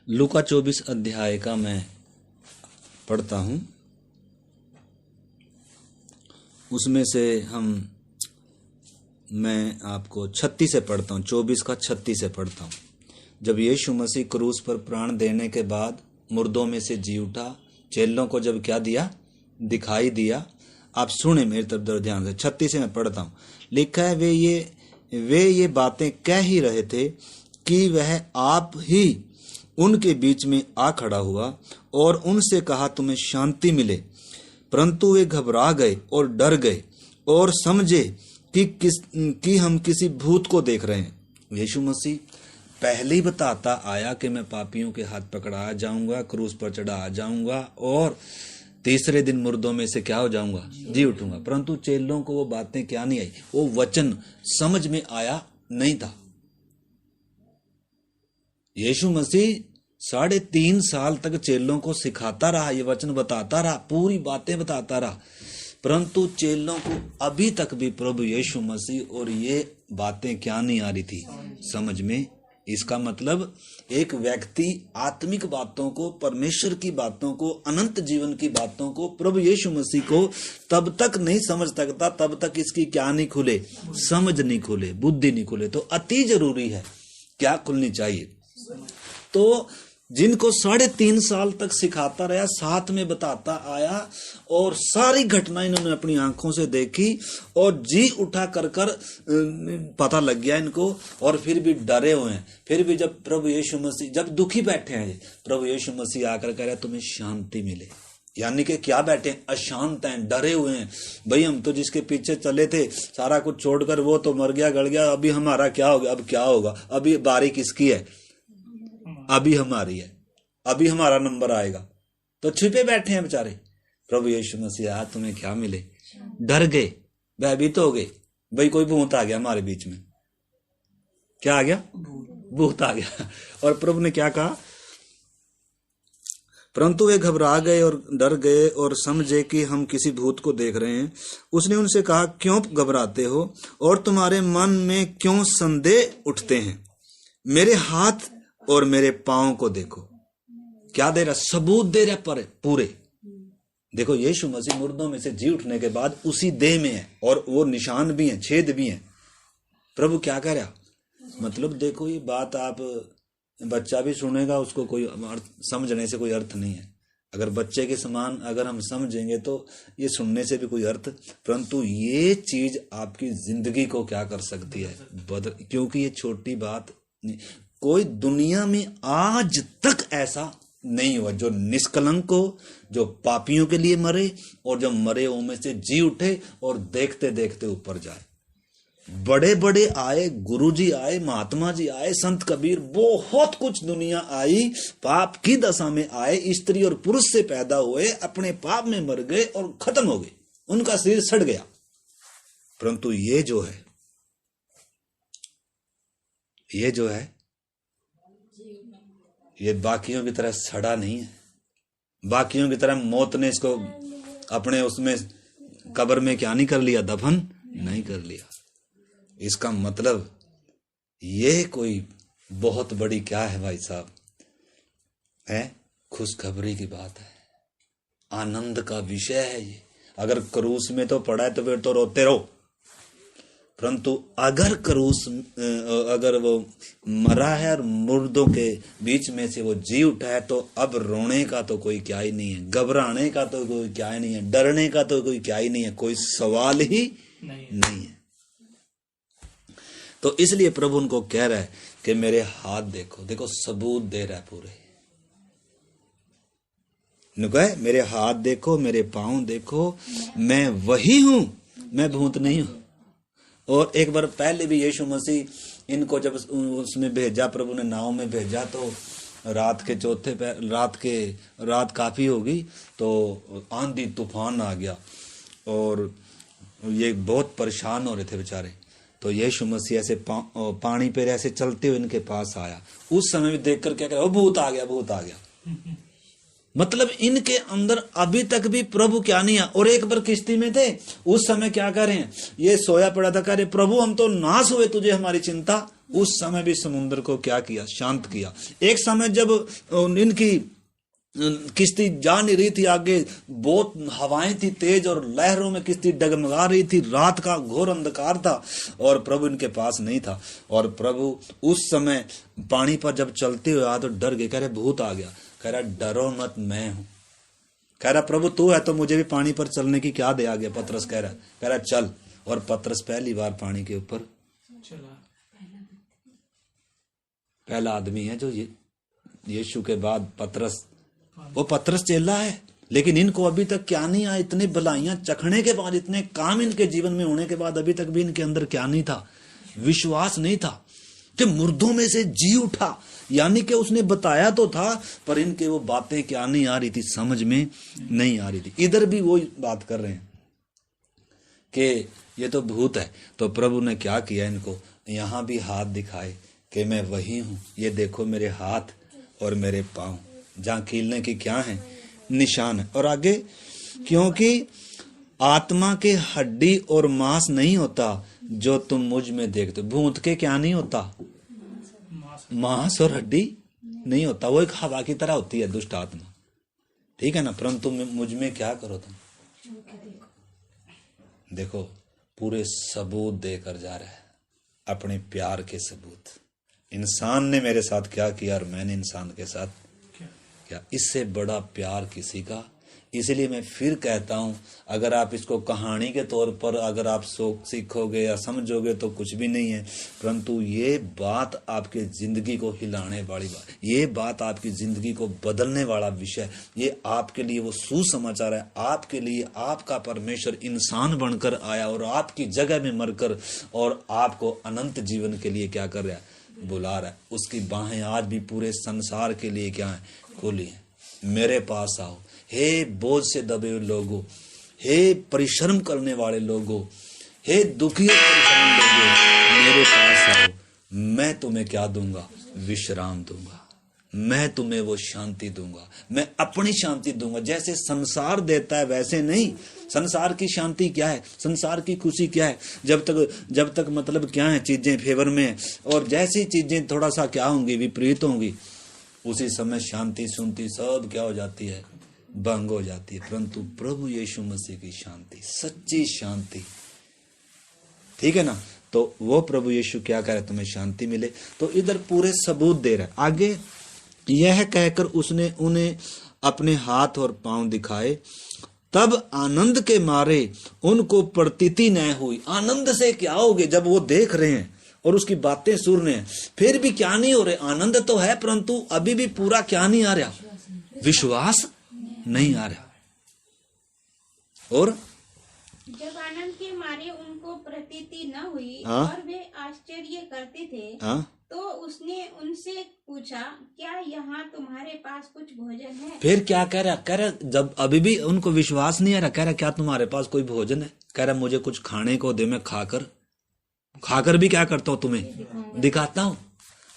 लूका 24 अध्याय का मैं पढ़ता हूं। उसमें से मैं आपको 36 से पढ़ता हूं। 24 का 36 से पढ़ता हूं। जब यीशु मसीह क्रूस पर प्राण देने के बाद मुर्दों में से जी उठा, चेलों को जब क्या दिया, दिखाई दिया। आप सुने मेरी तरफ ध्यान से। 36 से मैं पढ़ता हूं। लिखा है, वे ये बातें कह ही रहे थे कि वह आप ही उनके बीच में आ खड़ा हुआ और उनसे कहा, तुम्हें शांति मिले। परंतु वे घबरा गए और डर गए और समझे कि हम किसी भूत को देख रहे हैं। यीशु मसीह पहले ही बताता आया कि मैं पापियों के हाथ पकड़ा जाऊंगा, क्रूस पर चढ़ा जाऊंगा और तीसरे दिन मुर्दों में से क्या हो जाऊंगा, जी उठूंगा। परंतु चेलों को वो बातें क्या नहीं आई, वो वचन समझ में आया नहीं था। यीशु मसीह 3.5 साल तक चेलों को सिखाता रहा, ये वचन बताता रहा, पूरी बातें बताता रहा, परंतु चेलों को अभी तक भी प्रभु यीशु मसीह और ये बातें क्या नहीं आ रही थी समझ में। इसका मतलब एक व्यक्ति आत्मिक बातों को, परमेश्वर की बातों को, अनंत जीवन की बातों को, प्रभु यीशु मसीह को तब तक नहीं समझ सकता तब तक इसकी क्या नहीं खुले, समझ नहीं खुले, बुद्धि नहीं खुले। तो अति जरूरी है क्या खुलनी चाहिए। तो जिनको 3.5 साल तक सिखाता रहा, साथ में बताता आया और सारी घटनाएं इन्होंने अपनी आंखों से देखी और जी उठा कर पता लग गया इनको, और फिर भी डरे हुए हैं। फिर भी जब प्रभु यीशु मसीह, जब दुखी बैठे हैं, प्रभु यीशु मसीह आकर कह रहा, तुम्हें शांति मिले। यानी कि क्या बैठे, अशांत हैं, डरे हुए हैं। भाई हम तो जिसके पीछे चले थे, सारा कुछ छोड़कर वो तो मर गया, गड़ गया, अभी हमारा क्या होगा, अब क्या होगा, अभी बारी किसकी है, अभी हमारी है, अभी हमारा नंबर आएगा। तो छिपे बैठे हैं बेचारे। प्रभु यीशु मसीह आज तुम्हें क्या मिले, डर गए, भयभीत हो गए। भाई कोई भूत आ गया हमारे बीच में, क्या आ गया, भूत आ गया। और प्रभु ने क्या कहा, परंतु वे घबरा गए और डर गए और समझे कि हम किसी भूत को देख रहे हैं। उसने उनसे कहा, क्यों घबराते हो और तुम्हारे मन में क्यों संदेह उठते हैं। मेरे हाथ और मेरे पांव को देखो। क्या दे रहा, सबूत दे रहा पर पूरे। देखो यीशु मसीह मुर्दों में से जी उठने के बाद उसी देह में है और वो निशान भी हैं, छेद भी हैं। प्रभु क्या कह रहा, मतलब देखो ये बात आप, बच्चा भी सुनेगा, उसको कोई समझने से कोई अर्थ नहीं है। अगर बच्चे के समान अगर हम समझेंगे तो ये सुनने से भी कोई अर्थ, परंतु ये चीज आपकी जिंदगी को क्या कर सकती है, बदल। क्योंकि ये छोटी बात नहीं, कोई दुनिया में आज तक ऐसा नहीं हुआ जो निष्कलंक हो, जो पापियों के लिए मरे और जो मरे उनमें से जी उठे और देखते देखते ऊपर जाए। बड़े बड़े आए, गुरुजी आए, महात्मा जी आए, संत कबीर, बहुत कुछ दुनिया आई, पाप की दशा में आए, स्त्री और पुरुष से पैदा हुए, अपने पाप में मर गए और खत्म हो गए, उनका शरीर सड़ गया। परंतु ये जो है ये बाकियों की तरह सड़ा नहीं है। बाकियों की तरह मौत ने इसको अपने उसमें कब्र में क्या नहीं कर लिया, दफन नहीं कर लिया। इसका मतलब ये कोई बहुत बड़ी क्या है भाई साहब, है खुशखबरी की बात है, आनंद का विषय है ये। अगर क्रूस में तो पड़ा है तो फिर तो रोते रहो, परंतु अगर वो मरा है और मुर्दों के बीच में से वो जी उठा है, तो अब रोने का तो कोई क्या ही नहीं है, घबराने का तो कोई क्या ही नहीं है, डरने का तो कोई क्या ही नहीं है, कोई सवाल ही नहीं है। तो इसलिए प्रभु उनको कह रहा है कि मेरे हाथ देखो, देखो सबूत दे रहा है पूरे। कहे मेरे हाथ देखो, मेरे पांव देखो, मैं वही हूं, मैं भूत नहीं हूं। और एक बार पहले भी यीशु मसीह इनको जब उसमें भेजा, प्रभु ने नाव में भेजा, तो रात काफी होगी, तो आंधी तूफान आ गया और ये बहुत परेशान हो रहे थे बेचारे। तो यीशु मसीह ऐसे पानी पे ऐसे चलते हुए इनके पास आया। उस समय भी देखकर क्या कह रहा, भूत आ गया, भूत आ गया। मतलब इनके अंदर अभी तक भी प्रभु क्या नहीं है। और एक बार किश्ती में थे, उस समय क्या कर रहे हैं, ये सोया पड़ा था, कह रहे प्रभु हम तो नाश हुए, तुझे हमारी चिंता उस समय भी समुद्र को क्या किया, शांत किया। एक समय जब इनकी किश्ती जा नहीं रही थी आगे, बहुत हवाएं थी तेज और लहरों में किश्ती डगमगा रही थी, रात का घोर अंधकार था और प्रभु इनके पास नहीं था। और प्रभु उस समय पानी पर जब चलते हुए आया तो डर गए, कह रहे भूत आ गया। कह रहा डरो मत, मैं हूं। कह रहा प्रभु तू है तो मुझे भी पानी पर चलने की क्या दे आ गया। पतरस कह रहा चल। और पतरस पहली बार पानी के ऊपर चला। पहला आदमी है जो यीशु के बाद वो पतरस चेला है। लेकिन इनको अभी तक क्या नहीं आया, इतनी भलाइयां चखने के बाद, इतने काम इनके जीवन में होने के बाद अभी तक भी इनके अंदर क्या नहीं था, विश्वास नहीं था कि मुर्दों में से जी उठा। यानी कि उसने बताया तो था पर इनके वो बातें क्या नहीं आ रही थी, समझ में नहीं आ रही थी। इधर भी वो बात कर रहे हैं कि ये तो भूत है। तो प्रभु ने क्या किया, इनको यहां भी हाथ दिखाए कि मैं वही हूं, ये देखो मेरे हाथ और मेरे पांव, जहां कीलने की क्या है, निशान है। और आगे, क्योंकि आत्मा के हड्डी और मांस नहीं होता जो तुम मुझ में देखते। भूत के क्या नहीं होता, मांस और हड्डी नहीं होता, वो एक हवा की तरह होती है दुष्ट आत्मा, ठीक है ना। परंतु मुझ में क्या करो तुम, देखो पूरे सबूत देकर जा रहा है, अपने प्यार के सबूत। इंसान ने मेरे साथ क्या किया और मैंने इंसान के साथ क्या, इससे बड़ा प्यार किसी का। इसलिए मैं फिर कहता हूं, अगर आप इसको कहानी के तौर पर अगर आप सीखोगे या समझोगे तो कुछ भी नहीं है, परंतु ये बात आपके जिंदगी को हिलाने वाली बात, ये बात आपकी जिंदगी को बदलने वाला विषय, ये आपके लिए वो सुसमाचार है। आपके लिए आपका परमेश्वर इंसान बनकर आया और आपकी जगह में मरकर और आपको अनंत जीवन के लिए क्या कर रहा है, बुला रहा है। उसकी बाहें आज भी पूरे संसार के लिए क्या है, खुली है। मेरे पास आओ हे बोझ से दबे हुए लोगों, हे परिश्रम करने वाले लोगों, हे दुखी परेशान लोगों, मेरे पास आओ, मैं तुम्हें क्या दूंगा, विश्राम दूंगा, मैं तुम्हें वो शांति दूंगा, मैं अपनी शांति दूंगा। जैसे संसार देता है वैसे नहीं। संसार की शांति क्या है, संसार की खुशी क्या है, जब तक मतलब क्या है, चीजें फेवर में है, और जैसी चीजें थोड़ा सा क्या होंगी, विपरीत होंगी, उसी समय शांति सुनती सब क्या हो जाती है, भंग हो जाती है। परंतु प्रभु यीशु मसीह की शांति, सच्ची शांति, ठीक है ना। तो वो प्रभु यीशु क्या करे, तुम्हें शांति मिले। तो इधर पूरे सबूत दे रहा है। आगे यह कहकर उसने उन्हें अपने हाथ और पांव दिखाए, तब आनंद के मारे उनको प्रतीति न हुई। आनंद से क्या होगे, जब वो देख रहे हैं और उसकी बातें सुन रहे हैं, फिर भी क्या नहीं हो रहे, आनंद तो है परंतु अभी भी पूरा क्या नहीं आ रहा, विश्वास नहीं आ रहा। और जब आनंद के मारे उनको प्रतीति न हुई और वे आश्चर्य करते थे, तो उसने उनसे पूछा, क्या यहाँ तुम्हारे पास कुछ भोजन है? फिर क्या कह रहा, जब अभी भी उनको विश्वास नहीं आ रहा, कह रहा क्या तुम्हारे पास कोई भोजन है? कह रहा मुझे कुछ खाने को दे, मैं खाकर भी क्या करता हूँ, तुम्हें दिखाता हूँ।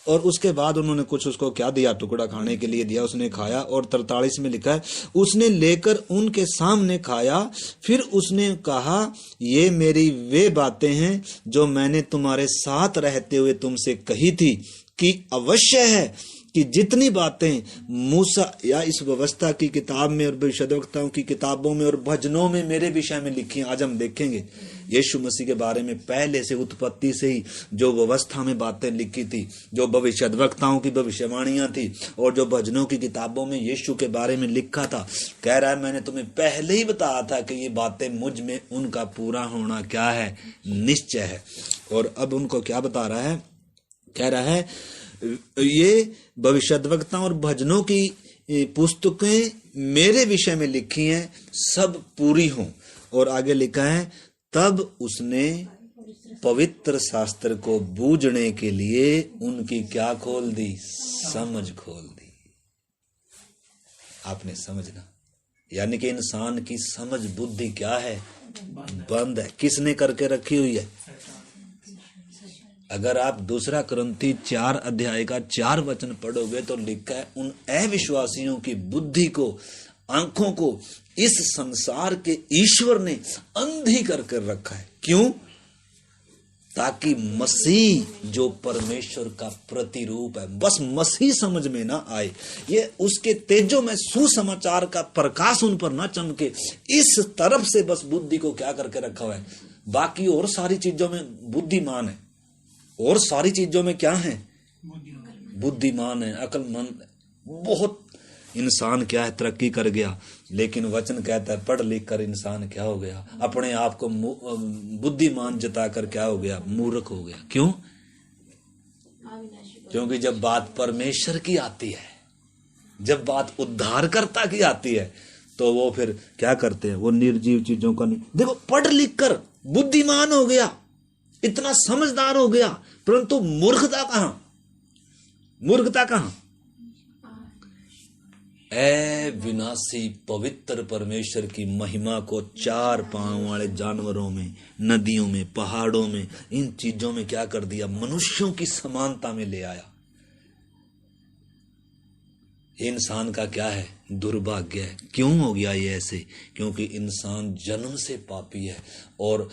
और उसके बाद उन्होंने कुछ उसको क्या दिया, टुकड़ा खाने के लिए दिया, उसने खाया। और 43 में लिखा है, उसने लेकर उनके सामने खाया, फिर उसने कहा, ये मेरी वे बातें हैं जो मैंने तुम्हारे साथ रहते हुए तुमसे कही थी, कि अवश्य है कि जितनी बातें मूसा या इस व्यवस्था की किताब में और भविष्यद्वक्ताओं की किताबों में और भजनों में मेरे विषय में लिखी, आज हम देखेंगे यीशु मसीह के बारे में पहले से उत्पत्ति से ही जो व्यवस्था में बातें लिखी थी, जो भविष्यद्वक्ताओं की भविष्यवाणियां थी और जो भजनों की किताबों में यीशु के बारे में लिखा था। कह रहा है मैंने तुम्हें पहले ही बताया था कि ये बातें मुझ में उनका पूरा होना क्या है, निश्चय है। और अब उनको क्या बता रहा है, कह रहा है ये भविष्यद्वक्ता और भजनों की पुस्तकें मेरे विषय में लिखी हैं, सब पूरी हों। और आगे लिखा है, तब उसने पवित्र शास्त्र को बूझने के लिए उनकी क्या खोल दी, समझ खोल दी। आपने समझना, यानी कि इंसान की समझ बुद्धि क्या है, बंद है। किसने करके रखी हुई है? अगर आप 2 कुरिन्थी 4 अध्याय का 4 वचन पढ़ोगे तो लिखा है, उन अविश्वासियों की बुद्धि को, आंखों को इस संसार के ईश्वर ने अंधी करके रखा है। क्यों? ताकि मसीह जो परमेश्वर का प्रतिरूप है, बस मसीह समझ में ना आए, ये उसके तेजों में सुसमाचार का प्रकाश उन पर ना चमके, इस तरफ से बस बुद्धि को क्या करके रखा हुआ है। बाकी और सारी चीजों में बुद्धिमान है, और सारी चीजों में क्या है, बुद्धिमान है, अक्लमंद है। बहुत इंसान क्या है, तरक्की कर गया, लेकिन वचन कहता है पढ़ लिख कर इंसान क्या हो गया, अपने आप को बुद्धिमान जताकर क्या हो गया, मूर्ख हो गया। क्यों? क्योंकि जब बात परमेश्वर की आती है, जब बात उद्धारकर्ता की आती है, तो वो फिर क्या करते हैं, वो निर्जीव चीजों का नहीं। देखो, पढ़ लिख कर बुद्धिमान हो गया, इतना समझदार हो गया, परंतु मूर्खता कहां, मूर्खता कहां? ऐ विनाशी पवित्र परमेश्वर की महिमा को चार पांव वाले जानवरों में, नदियों में, पहाड़ों में, इन चीजों में क्या कर दिया, मनुष्यों की समानता में ले आया। इंसान का क्या है, दुर्भाग्य है। क्यों हो गया ये ऐसे? क्योंकि इंसान जन्म से पापी है और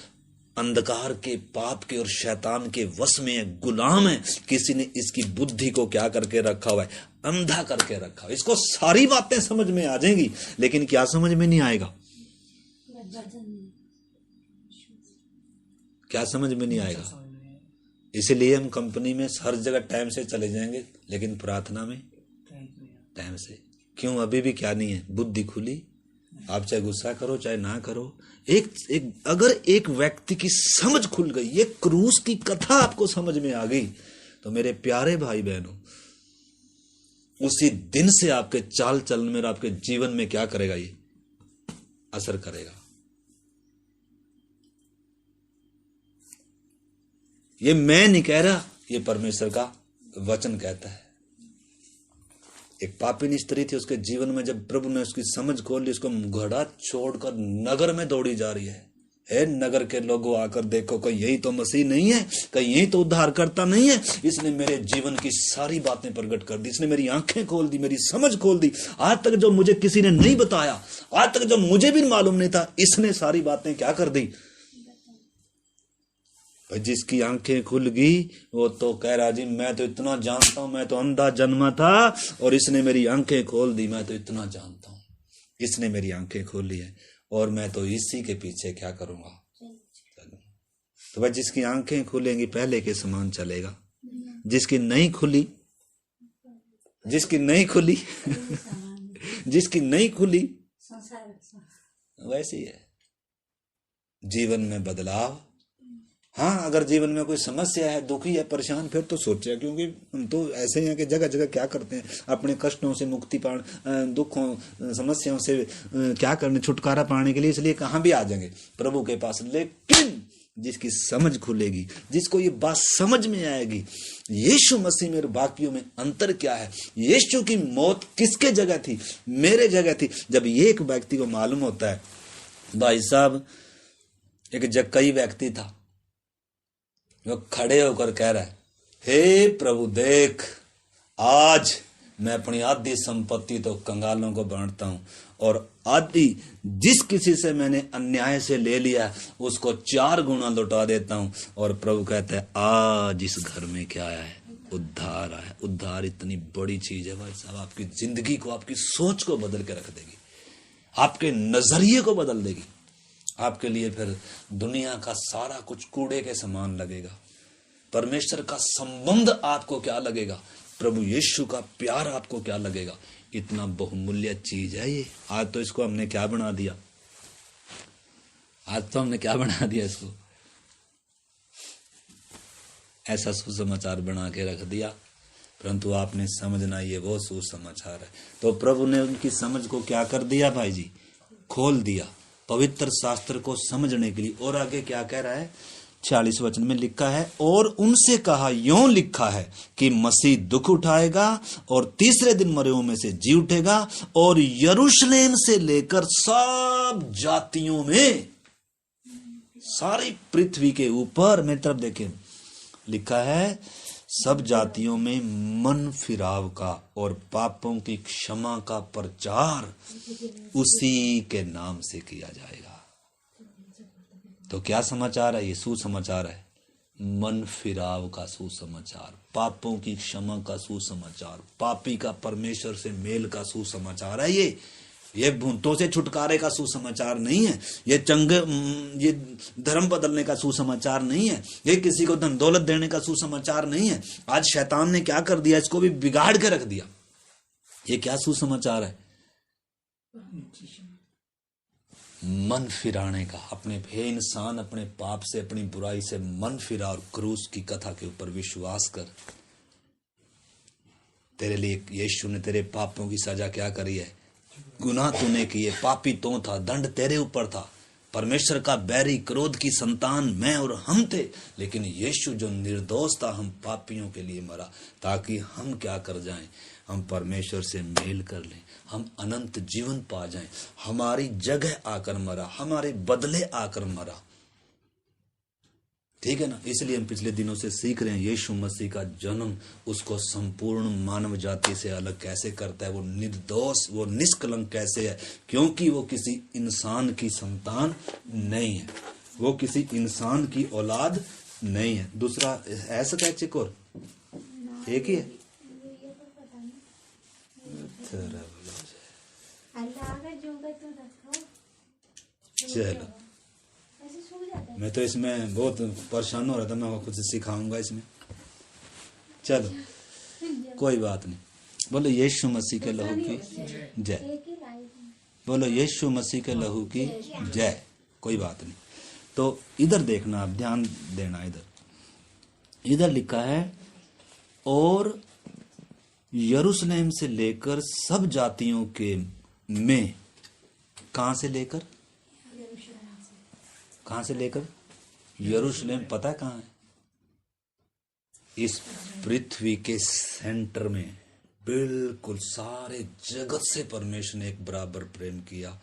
अंधकार के, पाप के और शैतान के वश में है, गुलाम है। किसी ने इसकी बुद्धि को क्या करके रखा हुआ है, अंधा करके रखा। इसको सारी बातें समझ में आ जाएंगी, लेकिन क्या समझ में नहीं आएगा, क्या समझ में नहीं आएगा। इसलिए हम कंपनी में हर जगह टाइम से चले जाएंगे, लेकिन प्रार्थना में टाइम से क्यों? अभी भी क्या नहीं है, बुद्धि खुली। आप चाहे गुस्सा करो चाहे ना करो, अगर एक व्यक्ति की समझ खुल गई, ये क्रूस की कथा आपको समझ में आ गई, तो मेरे प्यारे भाई बहनों, उसी दिन से आपके चाल चलन में, आपके जीवन में क्या करेगा, ये असर करेगा। ये मैं नहीं कह रहा, ये परमेश्वर का वचन कहता है। एक पापिनी स्त्री थी, उसके जीवन में जब प्रभु ने उसकी समझ खोल ली, उसको घड़ा छोड़कर नगर में दौड़ी जा रही है। हे नगर के लोगों, आकर देखो, कहीं यही तो मसीह नहीं है, कहीं यही तो उद्धारकर्ता नहीं है। इसने मेरे जीवन की सारी बातें प्रकट कर दी, इसने मेरी आंखें खोल दी, मेरी समझ खोल दी। आज तक जो मुझे किसी ने नहीं बताया, आज तक जो मुझे भी मालूम नहीं था, इसने सारी बातें क्या कर दी। जिसकी आंखें खुल गई वो तो कह रहा, जी मैं तो इतना जानता हूं, मैं तो अंधा जन्मा था और इसने मेरी आंखें खोल दी, मैं तो इतना जानता हूं, इसने मेरी आंखें खोल ली है और मैं तो इसी के पीछे क्या करूंगा। तो भाई जिसकी आंखें खुलेंगी पहले के समान चलेगा, जिसकी नहीं खुली, जिसकी नहीं खुली जिसकी नहीं खुली वैसी है। जीवन में बदलाव, हाँ, अगर जीवन में कोई समस्या है, दुखी है, परेशान, फिर तो सोचे, क्योंकि हम तो ऐसे हैं कि जगह जगह क्या करते हैं, अपने कष्टों से मुक्ति पाने, दुखों, समस्याओं से क्या करने, छुटकारा पाने के लिए, इसलिए कहाँ भी आ जाएंगे प्रभु के पास। लेकिन जिसकी समझ खुलेगी, जिसको ये बात समझ में आएगी, यीशु मसीह में और बाकियों में अंतर क्या है, यीशु की मौत किसके जगह थी, मेरे जगह थी। जब ये एक व्यक्ति को मालूम होता है, भाई साहब, एक जक्कई व्यक्ति था, वो खड़े होकर कह रहा है, हे प्रभु देख, आज मैं अपनी आधी संपत्ति तो कंगालों को बांटता हूं और आधी जिस किसी से मैंने अन्याय से ले लिया उसको 4 गुना लौटा देता हूं। और प्रभु कहता है, आज इस घर में क्या आया है, उद्धार आया है। उद्धार इतनी बड़ी चीज है भाई साहब, आपकी जिंदगी को, आपकी सोच को बदल के रख देगी, आपके नजरिए को बदल देगी। आपके लिए फिर दुनिया का सारा कुछ कूड़े के समान लगेगा। परमेश्वर का संबंध आपको क्या लगेगा, प्रभु यीशु का प्यार आपको क्या लगेगा। इतना बहुमूल्य चीज है ये। आज तो इसको हमने क्या बना दिया, आज तो हमने क्या बना दिया, इसको ऐसा सुसमाचार बना के रख दिया, परंतु आपने समझना ये वो सुसमाचार है। तो प्रभु ने उनकी समझ को क्या कर दिया भाई जी, खोल दिया, पवित्र शास्त्र को समझने के लिए। और आगे क्या कह रहा है, 46 वचन में लिखा है, और उनसे कहा, यों लिखा है कि मसीह दुख उठाएगा और तीसरे दिन मरे हुओं में से जी उठेगा और यरूशलेम से लेकर सब जातियों में, सारी पृथ्वी के ऊपर, मेरी तरफ देखें, लिखा है सब जातियों में मन फिराव का और पापों की क्षमा का प्रचार उसी के नाम से किया जाएगा। तो क्या समाचार है, ये सुसमाचार है। मन फिराव का सुसमाचार, पापों की क्षमा का सुसमाचार, पापी का परमेश्वर से मेल का सुसमाचार है। ये भूतों से छुटकारे का सुसमाचार नहीं है, ये धर्म बदलने का सुसमाचार नहीं है, ये किसी को धन दौलत देने का सुसमाचार नहीं है। आज शैतान ने क्या कर दिया, इसको भी बिगाड़ के रख दिया। ये क्या सुसमाचार है? मन फिराने का। अपने हे इंसान, अपने पाप से, अपनी बुराई से मन फिरा और क्रूस की कथा के ऊपर विश्वास कर। तेरे लिए यीशु ने तेरे पापों की सजा क्या करी है? गुनाह तूने किए, पापी तो था, दंड तेरे ऊपर था। परमेश्वर का बैरी, क्रोध की संतान मैं और हम थे, लेकिन यीशु जो निर्दोष था, हम पापियों के लिए मरा ताकि हम क्या कर जाएं, हम परमेश्वर से मेल कर लें, हम अनंत जीवन पा जाएं। हमारी जगह आकर मरा, हमारे बदले आकर मरा। ठीक है ना? इसलिए हम पिछले दिनों से सीख रहे हैं यीशु मसीह का जन्म उसको संपूर्ण मानव जाति से अलग कैसे करता है। वो निर्दोष, वो निष्कलंक कैसे है, क्योंकि वो किसी इंसान की संतान नहीं है, वो किसी इंसान की औलाद नहीं है। दूसरा ऐसा क्या चिक और एक ही है? चलो, मैं तो इसमें बहुत परेशान हो रहा था, मैं कुछ सिखाऊंगा इसमें। चलो कोई बात नहीं। बोलो यीशु मसीह के लहू की जय, बोलो यीशु मसीह के लहू की जय। कोई बात नहीं। तो इधर देखना, आप ध्यान देना। इधर लिखा है, और यरूशलेम से लेकर सब जातियों के में, कहां से लेकर? कहां से लेकर? यरूशलेम पता है कहां है? इस पृथ्वी के सेंटर में, बिल्कुल सारे जगत से परमेश्वर ने एक बराबर प्रेम किया।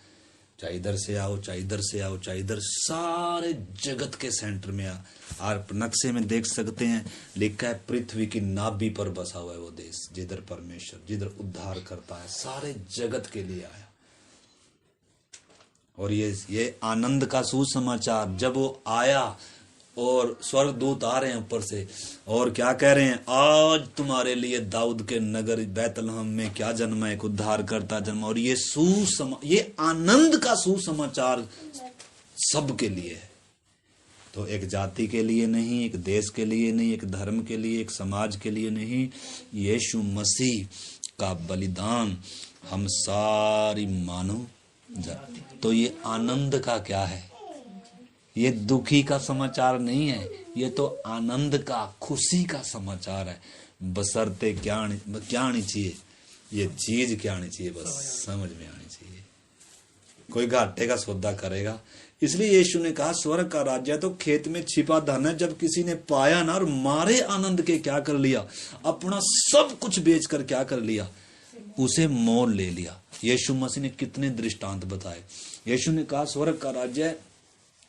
चाहे इधर से आओ, चाहे इधर से आओ, चाहे इधर, सारे जगत के सेंटर में आप नक्शे में देख सकते हैं, लिखा है पृथ्वी की नाभि पर बसा हुआ है वो देश, जिधर परमेश्वर, जिधर उद्धार करता है, सारे जगत के लिए आया। और ये आनंद का सुसमाचार, जब वो आया और स्वर्गदूत आ रहे हैं ऊपर से और क्या कह रहे हैं, आज तुम्हारे लिए दाऊद के नगर बैतलहम में क्या जन्मा, एक उद्धार करता जन्मा। और ये आनंद का सुसमाचार सबके लिए है। तो एक जाति के लिए नहीं, एक देश के लिए नहीं, एक धर्म के लिए, एक समाज के लिए नहीं, यीशु मसीह का बलिदान हम सारी मानव जाति। तो ये आनंद का क्या है? ये दुखी का समाचार नहीं है, ये तो आनंद का, खुशी का समाचार है। बशर्ते क्या आनी चाहिए, ये चीज क्या आनी चाहिए, बस समझ में आनी चाहिए। कोई घाटे का सौदा करेगा। इसलिए यीशु ने कहा स्वर्ग का राज्य तो खेत में छिपा धन है। जब किसी ने पाया ना और मारे आनंद के क्या कर लिया, अपना सब कुछ बेचकर क्या कर लिया, उसे मोल ले लिया। यीशु मसीह ने कितने दृष्टांत बताए। यीशु ने कहा स्वर्ग का राज्य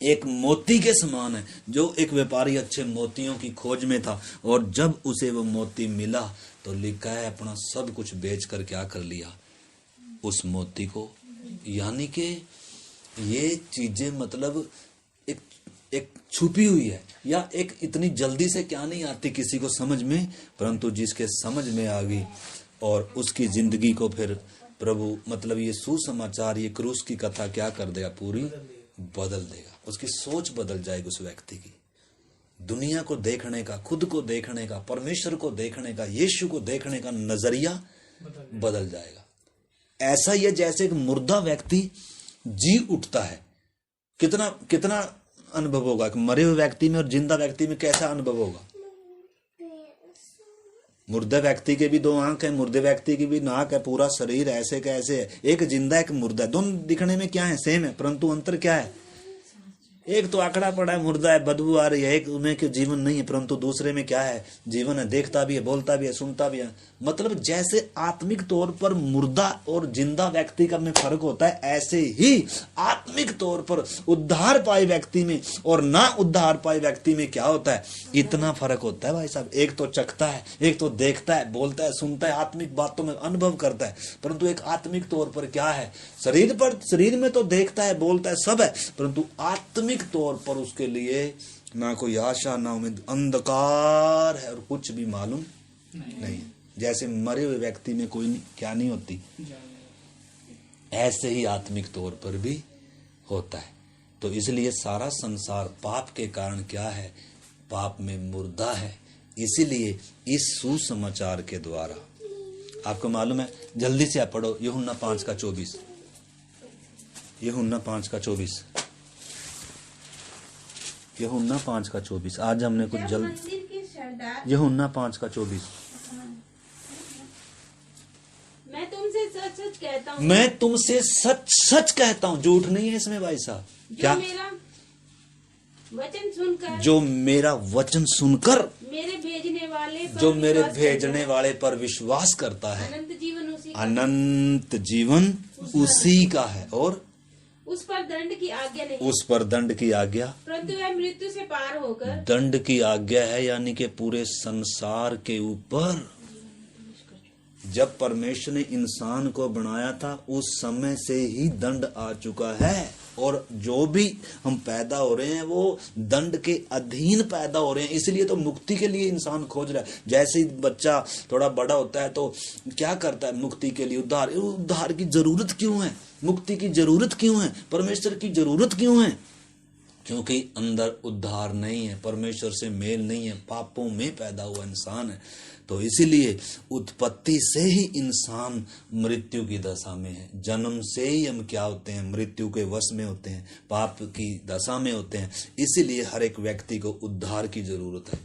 एक मोती के समान है। जो एक व्यापारी अच्छे मोतियों की खोज में था और जब उसे वो मोती मिला तो लिखा है अपना सब कुछ बेचकर क्या कर लिया, उस मोती को। यानी कि ये चीजें मतलब एक छुपी हुई है, या एक इतनी जल्दी से क्या नहीं आती किसी को समझ में, परंतु जिसके समझ में आ गई और उसकी जिंदगी को फिर प्रभु मतलब ये सुसमाचार, ये क्रूस की कथा क्या कर देगा, पूरी बदल देगा। उसकी सोच बदल जाएगी उस व्यक्ति की। दुनिया को देखने का, खुद को देखने का, परमेश्वर को देखने का, यीशु को देखने का नजरिया बदल जाएगा। ऐसा ही है जैसे एक मुर्दा व्यक्ति जी उठता है। कितना कितना अनुभव होगा मरे हुए व्यक्ति में और जिंदा व्यक्ति में, कैसा अनुभव होगा? मुर्दे व्यक्ति के भी दो आंख है, मुर्दे व्यक्ति की भी नाक है, पूरा शरीर ऐसे कैसे है। एक जिंदा एक मुर्दा, दोनों दिखने में क्या है, सेम है, परंतु अंतर क्या है? एक तो आंकड़ा पड़ा है, मुर्दा है, बदबू आ रही है। एक में के जीवन नहीं है, परंतु दूसरे में क्या है, जीवन है, देखता भी है, बोलता भी है, सुनता भी है। मतलब जैसे आत्मिक तौर पर मुर्दा और जिंदा व्यक्ति का में फर्क होता है, ऐसे ही आत्मिक तौर पर उद्धार पाए व्यक्ति में और ना उद्धार पाए व्यक्ति में क्या होता है, इतना फर्क होता है भाई साहब। एक तो चखता है, एक तो देखता है, बोलता है, सुनता है, आत्मिक बातों में अनुभव करता है, परंतु एक आत्मिक तौर पर क्या है, शरीर में तो देखता है, बोलता है, सब है, परंतु आत्मिक तौर पर उसके लिए ना कोई आशा ना उम्मीद, अंधकार है और कुछ भी मालूम नहीं है। जैसे मरे हुए व्यक्ति में कोई क्या नहीं होती, ऐसे ही आत्मिक तौर पर भी होता है। तो इसलिए सारा संसार पाप के कारण क्या है, पाप में मुर्दा है। इसीलिए इस सुसमाचार के द्वारा आपको मालूम है, जल्दी से आप पढ़ो यूहन्ना 5:24, यूहन्ना 5:24, यूहन्ना 5:24। आज हमने कुछ यूहन्ना 5:24। मैं तुमसे सच सच कहता हूँ, मैं तुमसे सच सच कहता हूँ, झूठ नहीं है इसमें भाई साहब। क्या? मेरा वचन सुनकर, जो मेरा वचन सुनकर मेरे भेजने वाले पर जो मेरे विश्वास भेजने वाले पर विश्वास करता है, अनंत जीवन उसी का, अनंत जीवन उसी का है, और उस पर दंड की आज्ञा नहीं, उस पर दंड की आज्ञा, परंतु वह मृत्यु से पार होकर, दंड की आज्ञा है, यानी कि पूरे संसार के ऊपर। जब परमेश्वर ने इंसान को बनाया था उस समय से ही दंड आ चुका है, और जो भी हम पैदा हो रहे हैं वो दंड के अधीन पैदा हो रहे हैं। इसलिए तो मुक्ति के लिए इंसान खोज रहा है। जैसे ही बच्चा थोड़ा बड़ा होता है तो क्या करता है, मुक्ति के लिए उद्धार की जरूरत क्यों है, मुक्ति की जरूरत क्यों है, परमेश्वर की जरूरत क्यों है? क्योंकि अंदर उद्धार नहीं है, परमेश्वर से मेल नहीं है, पापों में पैदा हुआ इंसान है। तो इसीलिए उत्पत्ति से ही इंसान मृत्यु की दशा में है। जन्म से ही हम क्या होते हैं, मृत्यु के वश में होते हैं, पाप की दशा में होते हैं। इसीलिए हर एक व्यक्ति को उद्धार की जरूरत है।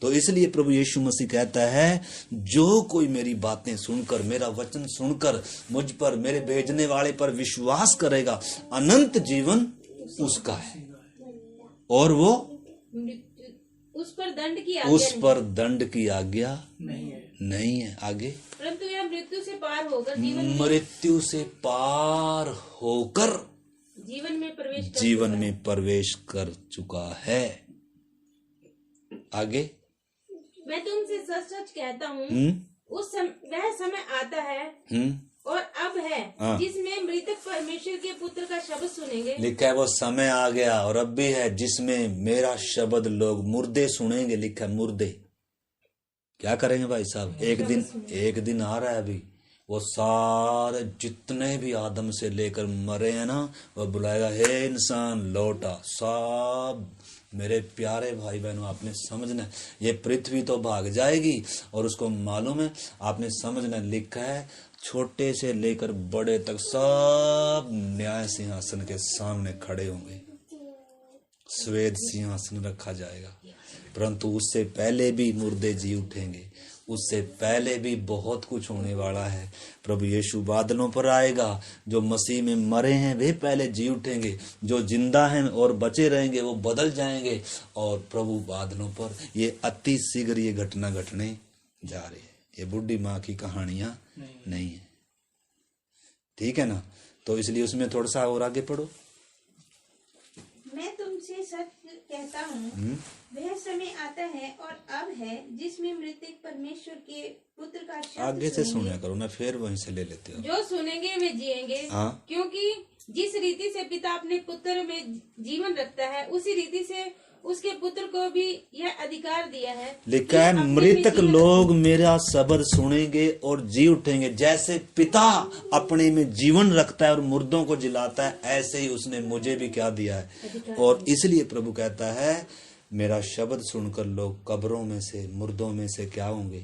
तो इसलिए प्रभु यीशु मसीह कहता है, जो कोई मेरी बातें सुनकर, मेरा वचन सुनकर मुझ पर, मेरे भेजने वाले पर विश्वास करेगा, अनंत जीवन उसका है, और वो उस पर दंड की आज्ञा नहीं है। आगे, परंतु यह मृत्यु से पार होकर जीवन में प्रवेश कर चुका है। आगे, मैं तुमसे सच सच कहता हूँ, वह समय आता है और अब है जिसमें मृतक परमेश्वर के पुत्र का शब्द सुनेंगे। लिखा है वो समय आ गया और अब भी है जिसमें मेरा शब्द लोग मुर्दे सुनेंगे। लिखा है मुर्दे। क्या करेंगे भाई साहब? एक दिन आ रहा है अभी, वो सारे जितने भी आदम से लेकर मरे हैं ना, वो बुलाएगा, हे इंसान लौटा। सब मेरे प्यारे भाई बहनों, आपने समझना, ये पृथ्वी तो भाग जाएगी और उसको मालूम है, आपने समझना। लिखा है छोटे से लेकर बड़े तक सब न्याय सिंहासन के सामने खड़े होंगे, श्वेत सिंहासन रखा जाएगा। परंतु उससे पहले भी मुर्दे जी उठेंगे, उससे पहले भी बहुत कुछ होने वाला है। प्रभु यीशु बादलों पर आएगा, जो मसीह में मरे हैं वे पहले जी उठेंगे, जो जिंदा हैं और बचे रहेंगे वो बदल जाएंगे, और प्रभु बादलों पर। ये अति शीघ्र ये घटना घटने जा रही है। ये बुढ़ी माँ की कहानियां नहीं है, ठीक है ना? तो इसलिए उसमें थोड़ा सा और आगे पढ़ो। मैं तुमसे सच कहता हूँ, वह समय आता है और अब है जिसमें मृतक परमेश्वर के पुत्र का शब्द आगे से सुना करो ना, फिर वहीं से ले लेते हो। जो सुनेंगे वे जिएंगे। हाँ? क्योंकि जिस रीति से पिता अपने पुत्र में जीवन रखता है, उसी रीति से उसके पुत्र को भी यह अधिकार दिया है। लिखा है मृतक लोग मेरा शब्द सुनेंगे और जी उठेंगे। जैसे पिता अपने में जीवन रखता है और मुर्दों को जिलाता है, ऐसे ही उसने मुझे भी क्या दिया है। और इसलिए प्रभु कहता है, मेरा शब्द सुनकर लोग कब्रों में से, मुर्दों में से क्या होंगे।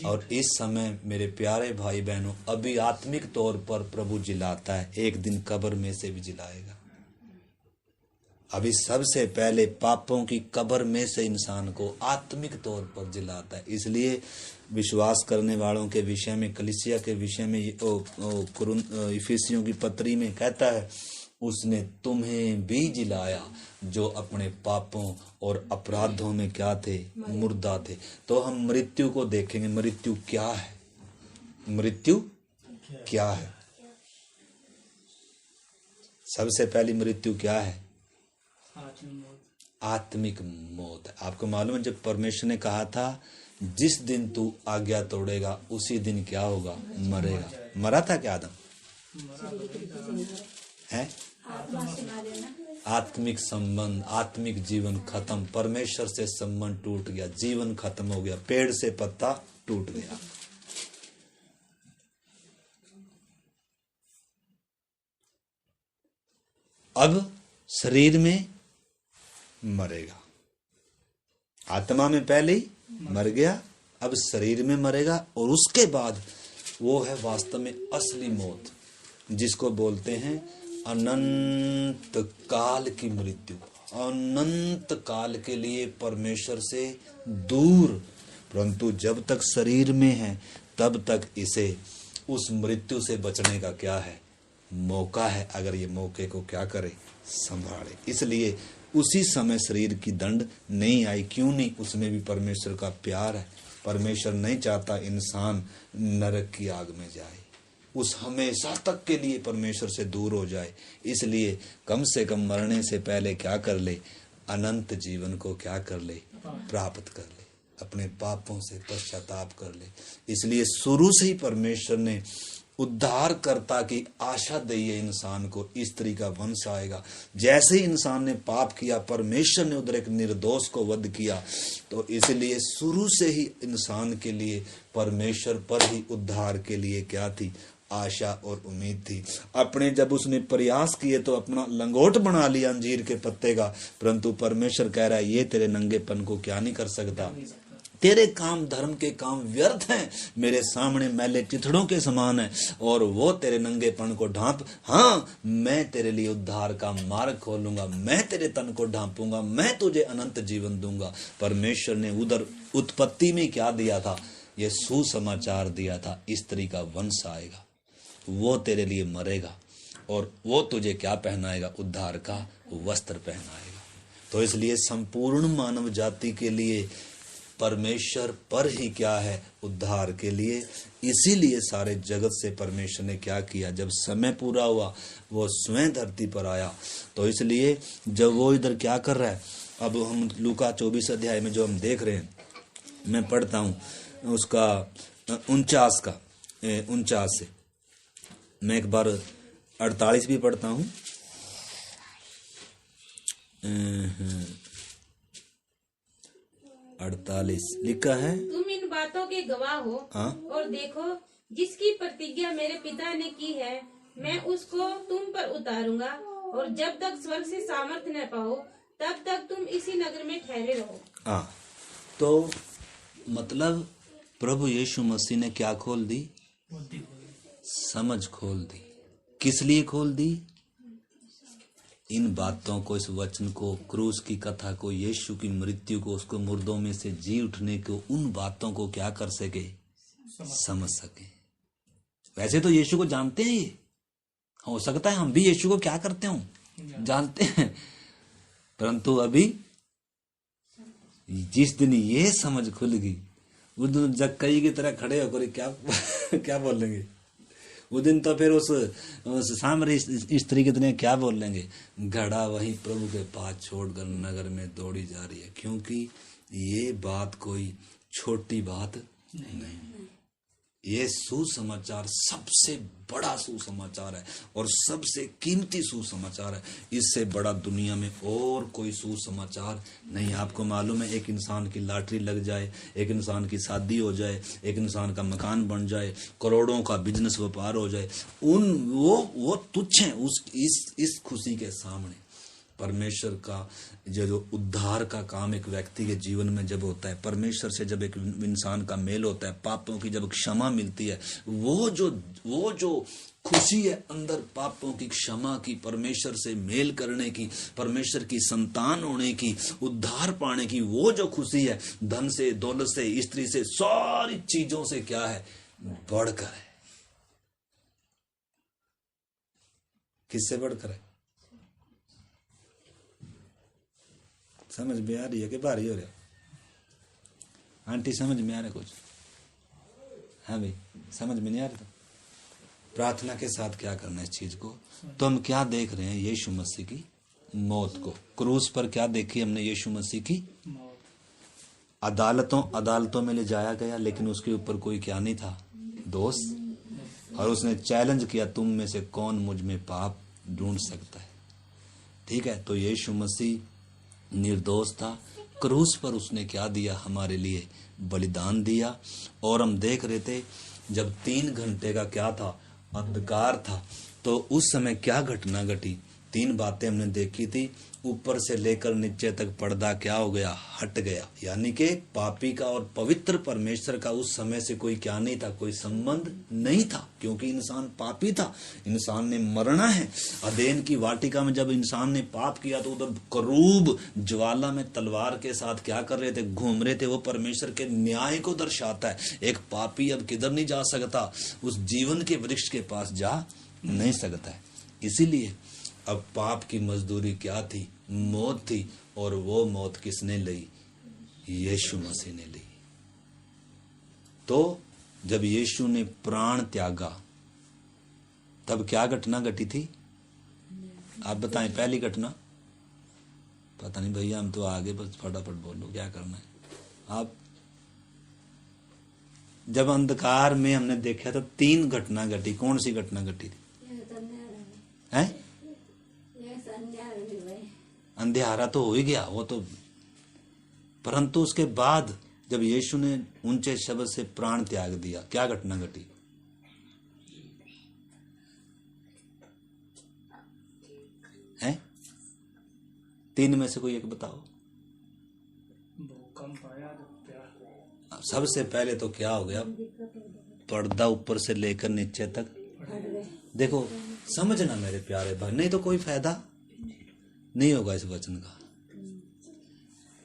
और इस समय मेरे प्यारे भाई बहनों, अभी आत्मिक तौर पर प्रभु जिलाता है, एक दिन कब्र में से भी जिलाएगा। अभी सबसे पहले पापों की कब्र में से इंसान को आत्मिक तौर पर जिलाता है। इसलिए विश्वास करने वालों के विषय में, कलीसिया के विषय में, इफिसियों की पत्री में कहता है, उसने तुम्हें भी जिलाया जो अपने पापों और अपराधों में क्या थे, मुर्दा थे। तो हम मृत्यु को देखेंगे। मृत्यु क्या है? मृत्यु क्या है? सबसे पहली मृत्यु क्या है? आत्मिक मौत। आपको मालूम है, जब परमेश्वर ने कहा था जिस दिन तू आज्ञा तोड़ेगा उसी दिन क्या होगा, मरेगा। मरा था क्या आदम? है आत्मिक संबंध, आत्मिक जीवन खत्म, परमेश्वर से संबंध टूट गया, जीवन खत्म हो गया, पेड़ से पत्ता टूट गया। अब शरीर में मरेगा, आत्मा में पहले ही मर गया, अब शरीर में मरेगा, और उसके बाद वो है वास्तव में असली मौत, जिसको बोलते हैं अनंत काल की मृत्यु। अनंत काल के लिए परमेश्वर से दूर, परंतु जब तक शरीर में है तब तक इसे उस मृत्यु से बचने का क्या है, मौका है, अगर ये मौके को क्या करे, संभाले। इसलिए उसी समय शरीर की दंड नहीं आई। क्यों नहीं? उसमें भी परमेश्वर का प्यार है। परमेश्वर नहीं चाहता इंसान नरक की आग में जाए, उस हमेशा तक के लिए परमेश्वर से दूर हो जाए। इसलिए कम से कम मरने से पहले क्या कर ले, अनंत जीवन को क्या कर ले, प्राप्त कर ले, अपने पापों से पश्चाताप कर ले। इसलिए शुरू से ही परमेश्वर ने उद्धारकर्ता की आशा दी है इंसान को, स्त्री का वंश आएगा। जैसे ही इंसान ने पाप किया, परमेश्वर ने उधर एक निर्दोष को वध किया, तो इसलिए शुरू से ही इंसान के लिए परमेश्वर पर ही उद्धार के लिए क्या थी, आशा और उम्मीद थी। अपने जब उसने प्रयास किए तो अपना लंगोट बना लिया अंजीर के पत्ते का, परंतु परमेश्वर कह रहा है ये तेरे नंगेपन को क्या नहीं कर सकता, तेरे काम धर्म के काम व्यर्थ हैं, मेरे सामने मैले चिथड़ों के समान है, और वो तेरे नंगेपन को ढांप, हाँ मैं तेरे लिए उद्धार का मार्ग खोलूंगा, मैं तेरे तन को ढांपूंगा, मैं तुझे अनंत जीवन दूंगा। परमेश्वर ने उधर उत्पत्ति में क्या दिया था, ये सुसमाचार दिया था, स्त्री का वंश आएगा, वो तेरे लिए मरेगा, और वो तुझे क्या पहनाएगा, उद्धार का वस्त्र पहनाएगा। तो इसलिए संपूर्ण मानव जाति के लिए परमेश्वर पर ही क्या है, उद्धार के लिए। इसीलिए सारे जगत से परमेश्वर ने क्या किया, जब समय पूरा हुआ वो स्वयं धरती पर आया। तो इसलिए जब वो इधर क्या कर रहा है, अब हम लूका 24 अध्याय में जो हम देख रहे हैं, मैं पढ़ता हूँ उसका 49 से, मैं एक बार 48 भी पढ़ता हूँ। 48 लिखा है, तुम इन बातों के गवाह हो। हाँ? और देखो, जिसकी प्रतिज्ञा मेरे पिता ने की है, मैं उसको तुम पर उतारूंगा, और जब तक स्वर्ग से सामर्थ्य न पाओ तब तक तुम इसी नगर में ठहरे रहो। हाँ, तो मतलब प्रभु यीशु मसीह ने क्या खोल दी, समझ खोल दी। किस लिए खोल दी? इन बातों को, इस वचन को, क्रूस की कथा को, यीशु की मृत्यु को, उसको मुर्दों में से जी उठने को, उन बातों को क्या कर सके, समझ सके। वैसे तो यीशु को जानते हैं, ये हो सकता है हम भी यीशु को क्या करते हो, जानते हैं, परंतु अभी जिस दिन ये समझ खुल गई, उस दिन जक्कई की तरह खड़े होकर क्या क्या बोलेंगे, उस दिन तो फिर उस सामरी स्त्री की तरह क्या बोल लेंगे, घड़ा वहीं प्रभु के पास छोड़कर नगर में दौड़ी जा रही है। क्योंकि ये बात कोई छोटी बात नहीं, ये सुसमाचार सबसे बड़ा सुसमाचार है और सबसे कीमती सुसमाचार है। इससे बड़ा दुनिया में और कोई सुसमाचार नहीं। आपको मालूम है, एक इंसान की लॉटरी लग जाए, एक इंसान की शादी हो जाए, एक इंसान का मकान बन जाए, करोड़ों का बिजनेस व्यापार हो जाए, वो तुच्छ हैं इस खुशी के सामने। परमेश्वर का जो उद्धार का काम एक व्यक्ति के जीवन में जब होता है, परमेश्वर से जब एक इंसान का मेल होता है, पापों की जब क्षमा मिलती है, वो जो खुशी है अंदर, पापों की क्षमा की, परमेश्वर से मेल करने की, परमेश्वर की संतान होने की, उद्धार पाने की, वो जो खुशी है, धन से, दौलत से, स्त्री से, सारी चीजों से क्या है, बढ़कर है। किससे बढ़कर है? समझ में आ रही है कि भारी हो रहा? आंटी समझ में आ रहा कुछ? हाँ भाई, समझ में नहीं आ रहा? तो प्रार्थना के साथ क्या करना है इस चीज को। तो हम क्या देख रहे हैं, यीशु मसीह की मौत को। क्रूस पर क्या देखी हमने, यीशु मसीह की अदालतों में ले जाया गया, लेकिन उसके ऊपर कोई क्या नहीं था, दोष। और उसने चैलेंज किया, तुम में से कौन मुझ में पाप ढूंढ सकता है। ठीक है, तो यीशु मसीह निर्दोष था, क्रूस पर उसने क्या दिया, हमारे लिए बलिदान दिया। और हम देख रहे थे जब 3 घंटे का क्या था, अंधकार था, तो उस समय क्या घटना घटी, 3 बातें हमने देखी थी। ऊपर से लेकर नीचे तक पर्दा क्या हो गया, हट गया, यानी कि पापी का और पवित्र परमेश्वर का उस समय से कोई क्या नहीं था, कोई संबंध नहीं था, क्योंकि इंसान पापी था, इंसान ने मरना है। अदेन की वाटिका में जब इंसान ने पाप किया तो उधर करूब ज्वाला में तलवार के साथ क्या कर रहे थे, घूम रहे थे। वो परमेश्वर के न्याय को दर्शाता है। एक पापी अब किधर नहीं जा सकता, उस जीवन के वृक्ष के पास जा नहीं सकता है। इसीलिए अब पाप की मजदूरी क्या थी, मौत थी, और वो मौत किसने ली, यीशु मसीह ने ली। तो जब यीशु ने प्राण त्यागा तब क्या घटना घटी थी, आप बताएं। पहली घटना पता नहीं भैया, हम तो आगे बस फटाफट बोलो, क्या करना है आप। जब अंधकार में हमने देखा तो 3 घटना घटी। कौन सी घटना घटी थी, हैं? अंधेरा तो हो ही गया वो तो, परंतु उसके बाद जब यीशु ने ऊंचे शब्द से प्राण त्याग दिया, क्या घटना घटी, हैं? 3 में से कोई एक बताओ। सबसे पहले तो क्या हो गया, पर्दा ऊपर से लेकर नीचे तक। देखो समझना मेरे प्यारे भाई, नहीं तो कोई फायदा नहीं होगा इस वचन का।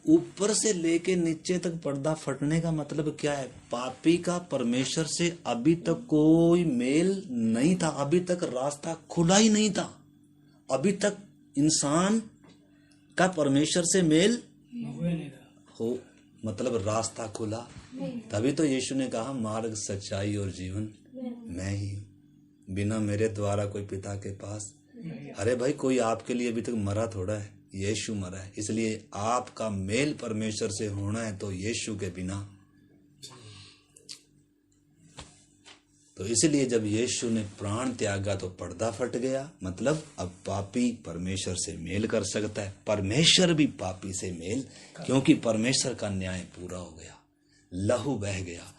ऊपर से लेके नीचे तक पर्दा फटने का मतलब क्या है, पापी का परमेश्वर से अभी तक कोई मेल नहीं था, अभी तक रास्ता खुला ही नहीं था, अभी तक इंसान का परमेश्वर से मेल हो, मतलब रास्ता खुला। तभी तो यीशु ने कहा मार्ग, सच्चाई और जीवन मैं ही हूं, बिना मेरे द्वारा कोई पिता के पास। अरे भाई, कोई आपके लिए अभी तक मरा थोड़ा है, यीशु मरा है। इसलिए आपका मेल परमेश्वर से होना है तो यीशु के बिना। तो इसलिए जब यीशु ने प्राण त्यागा तो पर्दा फट गया, मतलब अब पापी परमेश्वर से मेल कर सकता है, परमेश्वर भी पापी से मेल, क्योंकि परमेश्वर का न्याय पूरा हो गया, लहू बह गया,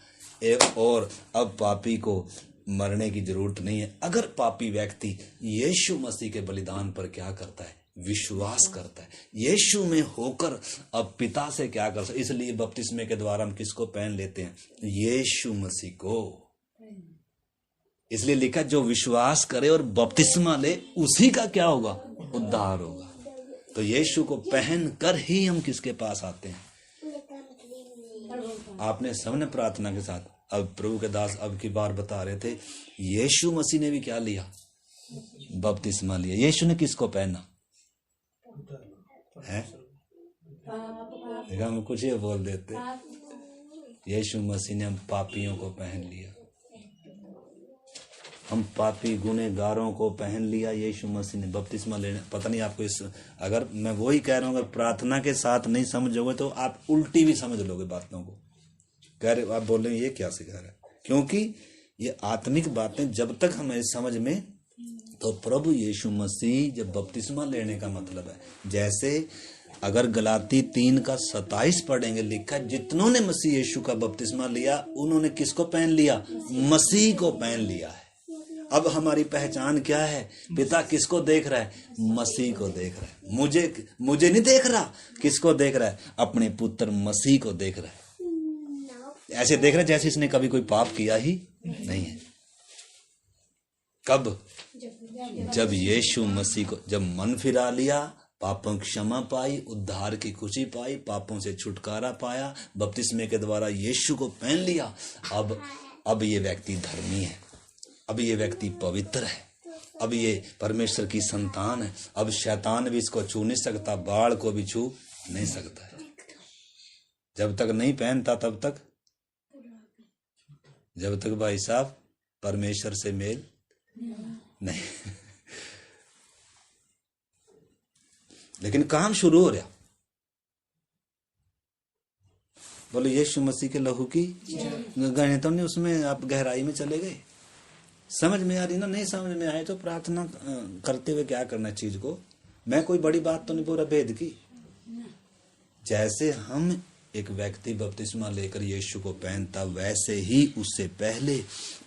और अब पापी को मरने की जरूरत नहीं है। अगर पापी व्यक्ति यीशु मसीह के बलिदान पर क्या करता है, विश्वास करता है, यीशु में होकर अब पिता से क्या कर सकता। इसलिए बपतिस्मे के द्वारा हम किसको पहन लेते हैं, यीशु मसीह को। इसलिए लिखा जो विश्वास करे और बपतिस्मा ले उसी का क्या होगा, उद्धार होगा। तो यीशु को पहन कर ही हम किसके पास आते हैं। आपने सबने प्रार्थना के साथ, अब प्रभु के दास अब की बार बता रहे थे, यीशु मसीह ने भी क्या लिया, बपतिस्मा लिया। यीशु ने किसको पहना है, देखा हम कुछ ही बोल देते। यीशु मसीह ने हम पापियों को पहन लिया, हम पापी गुनहगारों को पहन लिया। यीशु मसीह ने बपतिस्मा लेने, पता नहीं आपको इस, अगर मैं वही कह रहा हूँ, अगर प्रार्थना के साथ नहीं समझोगे तो आप उल्टी भी समझ लोगे बातों को। कह रहे आप बोल रहे ये क्या सिखा रहा है, क्योंकि ये आत्मिक बातें जब तक हमें समझ में, तो प्रभु यीशु मसीह जब बपतिस्मा लेने का मतलब है, जैसे अगर गलाती 3:27 पढ़ेंगे, लिखा जितनों ने मसीह यीशु का बपतिस्मा लिया उन्होंने किसको पहन लिया, मसीह को पहन लिया है। अब हमारी पहचान क्या है, पिता किसको देख रहा है, मसीह को देख रहा है। मुझे नहीं देख रहा, किसको देख रहा है, अपने पुत्र मसीह को देख रहा है। ऐसे देख रहा है जैसे इसने कभी कोई पाप किया ही नहीं है। कब, जब यीशु मसीह को जब मन फिरा लिया, पापों की क्षमा पाई, उद्धार की खुशी पाई, पापों से छुटकारा पाया, बपतिस्मे के द्वारा यीशु को पहन लिया। अब ये व्यक्ति धर्मी है, अब ये व्यक्ति पवित्र है, अब ये परमेश्वर की संतान है। अब शैतान भी इसको छू नहीं सकता, बाढ़ को भी छू नहीं सकता है। जब तक नहीं पहनता तब तक, जब तक भाई साहब परमेश्वर से मेल नहीं लेकिन काम शुरू हो रहा। बोलो यीशु मसीह के लहू की गए तो नहीं, उसमें आप गहराई में चले गए, समझ में आ रही ना। नहीं समझ में आए तो प्रार्थना करते हुए क्या करना, चीज को मैं कोई बड़ी बात तो नहीं बोल रहा भेद की। जैसे हम एक व्यक्ति बपतिस्मा लेकर यीशु को पहनता, वैसे ही उससे पहले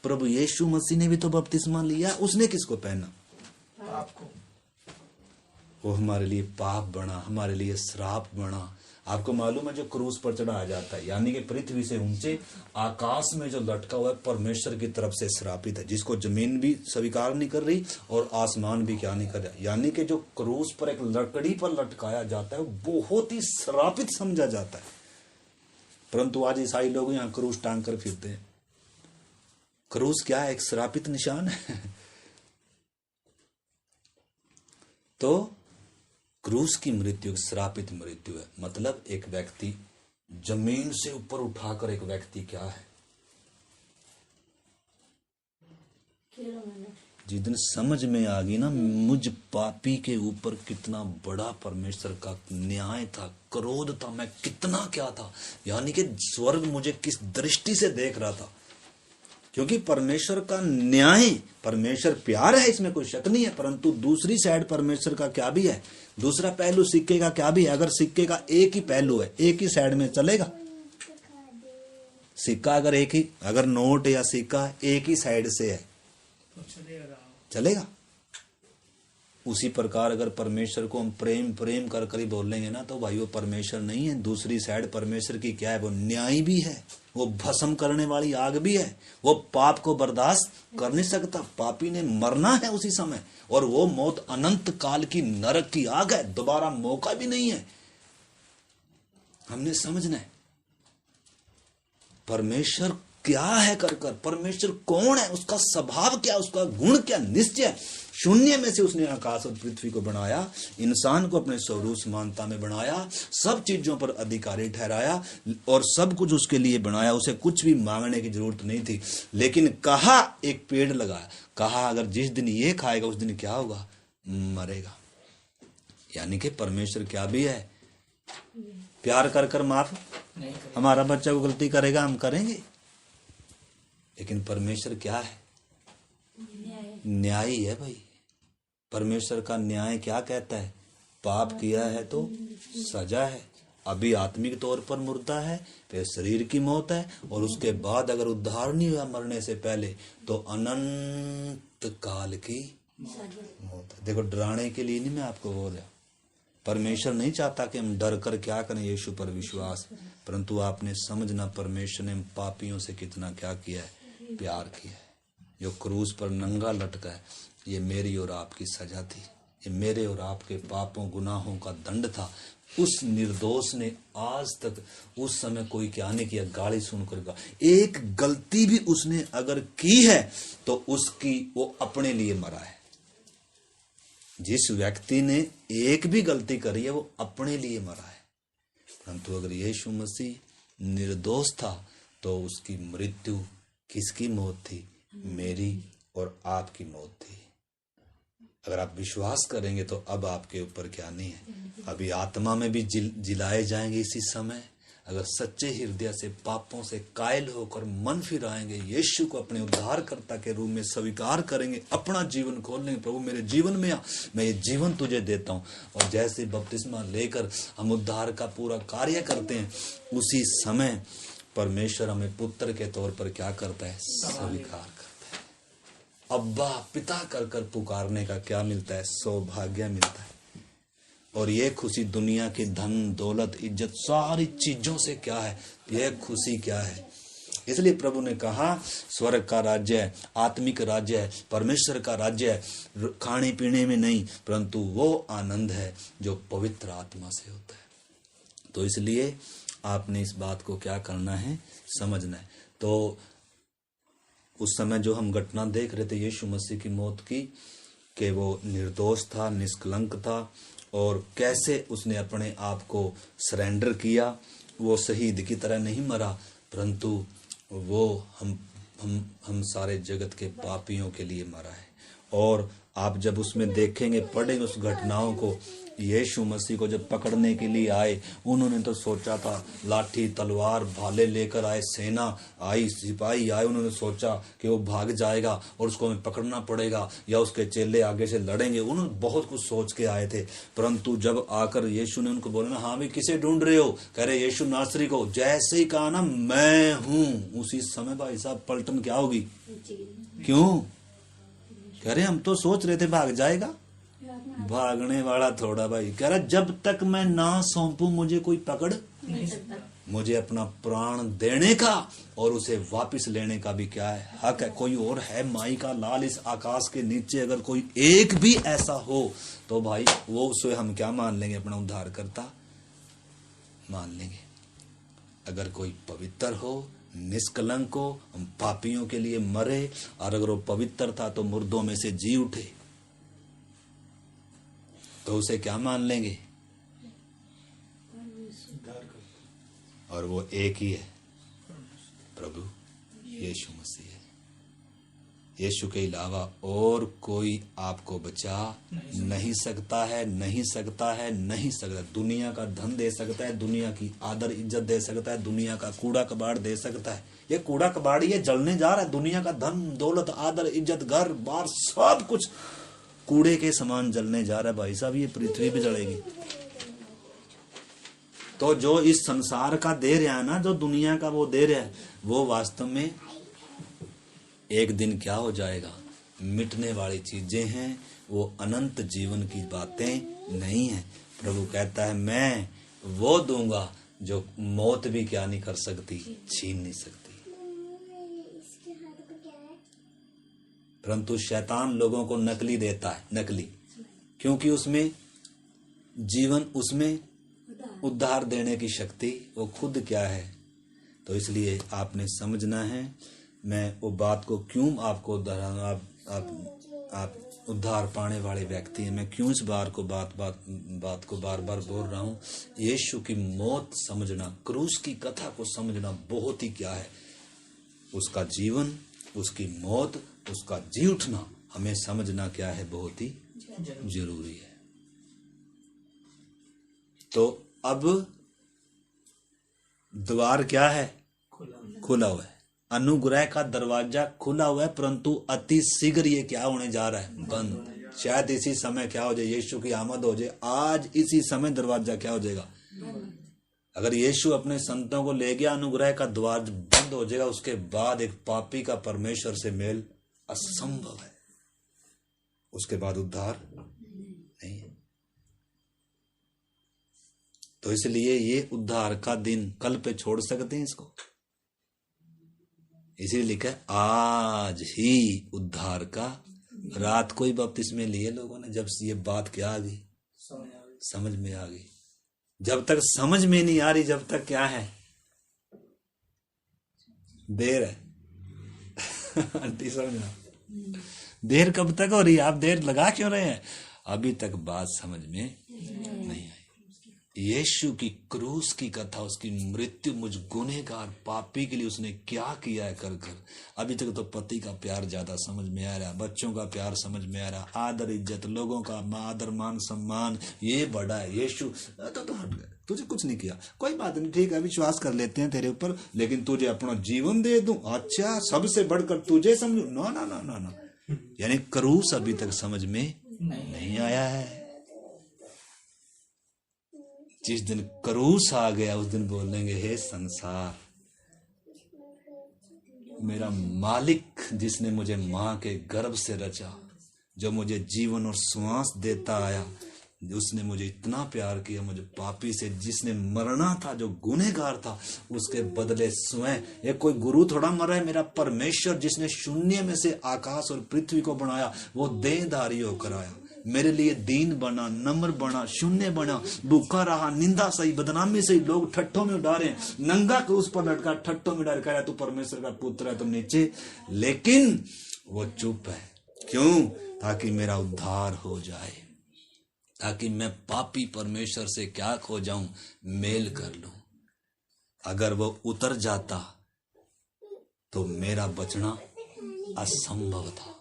प्रभु यीशु मसीह ने भी तो बपतिस्मा लिया। उसने किसको पहना? आपको। वो हमारे लिए पाप बना, हमारे लिए श्राप बना। आपको मालूम है जो क्रूस पर चढ़ाया जाता है, यानी कि पृथ्वी से ऊंचे आकाश में जो लटका हुआ है, परमेश्वर की तरफ से श्रापित है, जिसको जमीन भी स्वीकार नहीं कर रही और आसमान भी क्या नहीं कर रहा। यानी कि जो क्रूस पर एक लकड़ी पर लटकाया जाता है वो बहुत ही श्रापित समझा जाता है। परंतु आज ईसाई लोग यहाँ क्रूस टांग कर फिरते हैं। क्रूस क्या है? एक श्रापित निशान है। तो क्रूस की मृत्यु श्रापित मृत्यु है। मतलब एक व्यक्ति जमीन से ऊपर उठाकर एक व्यक्ति क्या है, जिस दिन समझ में आ गई ना मुझ पापी के ऊपर कितना बड़ा परमेश्वर का न्याय था, क्रोध था, मैं कितना क्या था, यानी कि स्वर्ग मुझे किस दृष्टि से देख रहा था। क्योंकि परमेश्वर का न्याय, परमेश्वर प्यार है, इसमें कोई शक नहीं है, परंतु दूसरी साइड परमेश्वर का क्या भी है, दूसरा पहलू सिक्के का क्या भी है। अगर सिक्के का एक ही पहलू है, एक ही साइड में चलेगा सिक्का? अगर एक ही, अगर नोट या सिक्का एक ही साइड से है तो चलेगा। उसी प्रकार अगर परमेश्वर को हम प्रेम प्रेम कर कर ही बोलेंगे ना, तो भाई वो परमेश्वर नहीं है। दूसरी साइड परमेश्वर की क्या है? वो न्याय भी है, वो भस्म करने वाली आग भी है। वो पाप को बर्दाश्त कर नहीं सकता, पापी ने मरना है उसी समय, और वो मौत अनंत काल की नरक की आग है, दोबारा मौका भी नहीं है। हमने समझना है परमेश्वर क्या है कर कर, परमेश्वर कौन है, उसका स्वभाव क्या, उसका गुण क्या, निश्चय। शून्य में से उसने आकाश और पृथ्वी को बनाया, इंसान को अपने स्वरूप समानता में बनाया, सब चीजों पर अधिकारी ठहराया और सब कुछ उसके लिए बनाया। उसे कुछ भी मांगने की जरूरत नहीं थी, लेकिन कहा एक पेड़ लगाया, कहा अगर जिस दिन ये खाएगा उस दिन क्या होगा? मरेगा। यानी कि परमेश्वर क्या भी है? प्यार कर कर माफ। हमारा बच्चा को गलती करेगा हम करेंगे, लेकिन परमेश्वर क्या है? न्यायी है भाई। परमेश्वर का न्याय क्या कहता है? पाप किया है तो सजा है, अभी आत्मिक तौर पर मुर्दा है, फिर शरीर की मौत है, और उसके बाद अगर उद्धार नहीं हुआ मरने से पहले तो अनंत काल की मौत है। देखो डराने के लिए नहीं मैं आपको बोल रहा, परमेश्वर नहीं चाहता कि हम डर कर क्या करें यीशु पर विश्वास, परंतु आपने समझना परमेश्वर ने पापियों से कितना क्या किया है, प्यार किया है। जो क्रूस पर नंगा लटका है, ये मेरी और आपकी सजा थी, ये मेरे और आपके पापों गुनाहों का दंड था। उस निर्दोष ने आज तक उस समय कोई क्या नहीं किया, गाली सुनकर एक गलती भी उसने अगर की है तो उसकी वो अपने लिए मरा है। जिस व्यक्ति ने एक भी गलती करी है वो अपने लिए मरा है। परंतु अगर यीशु मसीह निर्दोष था तो उसकी मृत्यु किसकी मौत थी? मेरी और आपकी मौत थी। अगर आप विश्वास करेंगे तो अब आपके ऊपर क्या नहीं है, अभी आत्मा में भी जिलाए जाएंगे इसी समय। अगर सच्चे हृदय से पापों से कायल होकर मन फिराएंगे, यीशु को अपने उद्धारकर्ता के रूप में स्वीकार करेंगे, अपना जीवन खोल लेंगे, प्रभु मेरे जीवन में आ, मैं ये जीवन तुझे देता हूँ, और जैसे बपतिस्मा लेकर हम उद्धार का पूरा कार्य करते हैं, उसी समय परमेश्वर हमें पुत्र के तौर पर क्या करता है? स्वीकार करता है। अब्बा पिता कर कर पुकारने का क्या मिलता है? सौभाग्य मिलता है। और ये खुशी दुनिया की धन दौलत इज्जत सारी चीजों से क्या है? यह खुशी क्या है? इसलिए प्रभु ने कहा स्वर्ग का राज्य है, आत्मिक राज्य है, परमेश्वर का राज्य है, खाने पीने में नहीं, परंतु वो आनंद है जो पवित्र आत्मा से होता है। तो इसलिए आपने इस बात को क्या करना है? समझना है। तो उस समय जो हम घटना देख रहे थे यीशु मसीह की मौत की, कि वो निर्दोष था, निष्कलंक था, और कैसे उसने अपने आप को सरेंडर किया। वो शहीद की तरह नहीं मरा, परंतु वो हम सारे जगत के पापियों के लिए मरा है। और आप जब उसमें देखेंगे, पढ़ेंगे उस घटनाओं को, यीशु मसीह को जब पकड़ने के लिए आए, उन्होंने तो सोचा था लाठी तलवार भाले लेकर आए, सेना आई, सिपाही आए, उन्होंने सोचा कि वो भाग जाएगा और उसको हमें पकड़ना पड़ेगा या उसके चेले आगे से लड़ेंगे। उन्होंने बहुत कुछ सोच के आए थे। परंतु जब आकर यीशु ने उनको बोला ना, हाँ भाई किसे ढूंढ रहे हो? कह रहे यीशु नासरी को। जैसे ही कहा ना मैं हूं, उसी समय भाई साहब पलटन क्या होगी? क्यों? कह रहे हम तो सोच रहे थे भाग जाएगा, भागने वाला थोड़ा भाई। कह रहा जब तक मैं ना सौंपूं मुझे कोई पकड़ नहीं सकता। मुझे अपना प्राण देने का और उसे वापस लेने का भी क्या है? हक है। कोई और है माई का लाल इस आकाश के नीचे, अगर कोई एक भी ऐसा हो तो भाई वो उसे हम क्या मान लेंगे? अपना उद्धार करता मान लेंगे। अगर कोई पवित्र हो, निष्कलंक हो, हम पापियों के लिए मरे, और अगर वो पवित्र था तो मुर्दों में से जी उठे, तो उसे क्या मान लेंगे? और वो एक ही है, प्रभु यीशु मसीह है। यीशु के अलावा और कोई आपको बचा नहीं सकता है, नहीं सकता है, नहीं सकता। दुनिया का धन दे सकता है, दुनिया की आदर इज्जत दे सकता है, दुनिया का कूड़ा कबाड़ दे सकता है। ये कूड़ा कबाड़ ये जलने जा रहा है। दुनिया का धन दौलत आदर इज्जत घर बार सब कुछ कूड़े के समान जलने जा रहा है भाई साहब। ये पृथ्वी पे जलेगी। तो जो इस संसार का दे रहा है ना, जो दुनिया का वो दे रहा है, वो वास्तव में एक दिन क्या हो जाएगा? मिटने वाली चीजें हैं, वो अनंत जीवन की बातें नहीं है। प्रभु कहता है मैं वो दूंगा जो मौत भी क्या नहीं कर सकती, छीन नहीं सकती। परंतु शैतान लोगों को नकली देता है, नकली, क्योंकि उसमें जीवन, उसमें उद्धार देने की शक्ति वो खुद क्या है। तो इसलिए आपने समझना है। मैं वो बात को क्यों आपको दोहराऊं? आप उद्धार पाने वाले व्यक्ति हैं, मैं क्यों इस बात को बार बार बोल रहा हूं? यीशु की मौत समझना, क्रूस की कथा को समझना बहुत ही क्या है, उसका जीवन, उसकी मौत, उसका जी उठना हमें समझना क्या है, बहुत ही जरूरी है। तो अब द्वार क्या है? खुला हुआ है। अनुग्रह का दरवाजा खुला हुआ है, परंतु अति शीघ्र ये क्या होने जा रहा है? बंद। शायद इसी समय क्या हो जाए? यीशु की आमद हो जाए। आज इसी समय दरवाजा क्या हो जाएगा? अगर यीशु अपने संतों को ले गया, अनुग्रह का द्वार बंद हो जाएगा। उसके बाद एक पापी का परमेश्वर से मेल असंभव है। उसके बाद उद्धार नहीं है। तो इसलिए ये उद्धार का दिन कल पे छोड़ सकते हैं इसको। इसीलिए लिखा है आज ही उद्धार का। रात को ही बपतिस्मे लिए लोगों ने, जब ये बात क्या आ गई, समझ में आ गई। जब तक समझ में नहीं आ रही, जब तक क्या है, देर है। आंटी समझना, देर कब तक हो रही है? आप देर लगा क्यों रहे हैं? अभी तक बात समझ में नहीं आई। यीशु की क्रूस की कथा, उसकी मृत्यु, मुझ गुनहगार पापी के लिए उसने क्या किया है कर कर। अभी तक तो पति का प्यार ज्यादा समझ में आ रहा है, बच्चों का प्यार समझ में आ रहा है, आदर इज्जत, लोगों का आदर मान सम्मान, ये बड़ा है। यीशु तो हट गए, तुझे कुछ नहीं किया, कोई बात नहीं, ठीक है, विश्वास कर लेते हैं तेरे ऊपर, लेकिन तुझे अपना जीवन दे दूं, अच्छा सबसे बढ़कर तुझे समझू। ना ना ना ना ना, यानी क्रूस अभी तक समझ में नहीं आया है। जिस दिन क्रूस आ गया, उस दिन बोलेंगे हे संसार, मेरा मालिक जिसने मुझे मां के गर्भ से रचा, जो मुझे जीवन और श्वास देता आया, उसने मुझे इतना प्यार किया, मुझे पापी से, जिसने मरना था, जो गुनहगार था, उसके बदले स्वयं, ये कोई गुरु थोड़ा मरा है, मेरा परमेश्वर जिसने शून्य में से आकाश और पृथ्वी को बनाया, वो देहधारी होकर आया, मेरे लिए दीन बना, नम्र बना, शून्य बना, भूखा रहा, निंदा सही, बदनामी सही, लोग ठट्ठों में उड़ा, नंगा क्रूस पर लटका, ठट्ठों में डाल कर, तू परमेश्वर का पुत्र है, तो नीचे, लेकिन वो चुप है। क्यों? ताकि मेरा उद्धार हो जाए, ताकि मैं पापी परमेश्वर से क्या खो जाऊं, मेल कर लूं। अगर वो उतर जाता तो मेरा बचना असंभव था।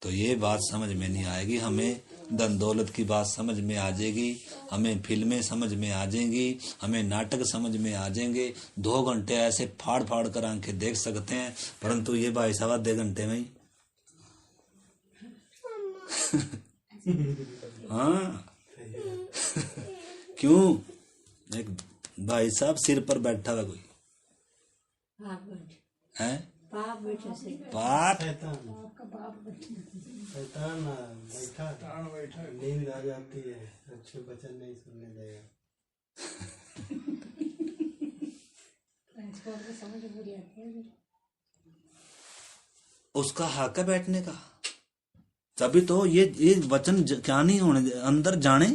तो ये बात समझ में नहीं आएगी। हमें धन दौलत की बात समझ में आ जाएगी, हमें फिल्में समझ में आ जाएंगी, हमें नाटक समझ में आ जाएंगे। 2 घंटे ऐसे फाड़ फाड़ कर आंखें देख सकते हैं, परंतु ये भाई साहब 2 घंटे में ही हाँ क्यों? एक भाई साहब सिर पर बैठा हुआ कोई है, पाप नींद आ जाती है, अच्छे वचन नहीं सुनने देगा। उसका हक है बैठने का। तभी तो ये वचन क्या नहीं होने अंदर जाने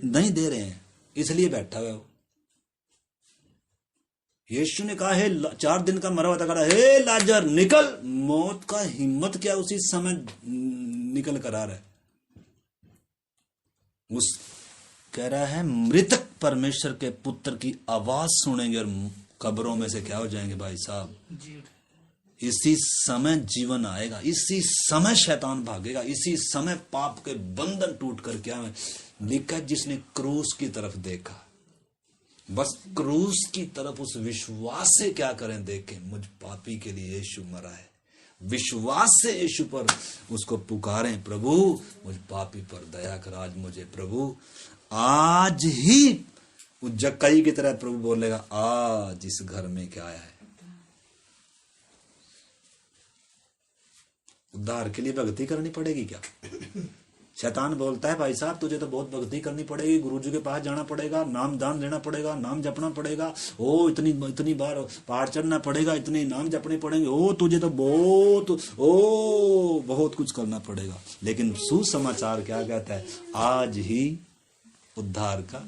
नहीं दे रहे हैं, इसलिए बैठा हुआ है वो। यीशु ने कहा है 4 दिन का मरा हुआ था, खड़ा, हे लाजर निकल। मौत का हिम्मत क्या उसी समय निकल कर आ रहा है। उस कह रहा है मृतक परमेश्वर के पुत्र की आवाज सुनेंगे और कब्रों में से क्या हो जाएंगे भाई साहब। इसी समय जीवन आएगा, इसी समय शैतान भागेगा, इसी समय पाप के बंधन टूट कर क्या है लिखा, जिसने क्रूस की तरफ देखा। बस क्रूस की तरफ उस विश्वास से क्या करें, देखें मुझ पापी के लिए यीशु मरा है। विश्वास से यीशु पर उसको पुकारें, प्रभु मुझ पापी पर दया कर आज मुझे। प्रभु आज ही उस जक्कई की तरह प्रभु बोलेगा, आज इस घर में क्या आया है। उद्धार के लिए भक्ति करनी पड़ेगी क्या? शैतान बोलता है भाई साहब तुझे तो बहुत भक्ति करनी पड़ेगी, गुरुजी के पास जाना पड़ेगा, नाम दान लेना पड़ेगा, नाम जपना पड़ेगा, ओ इतनी बार पहाड़ चढ़ना पड़ेगा, इतने नाम जपने पड़ेंगे, ओ तुझे तो बहुत कुछ करना पड़ेगा। लेकिन सुसमाचार क्या कहता है, आज ही उद्धार का।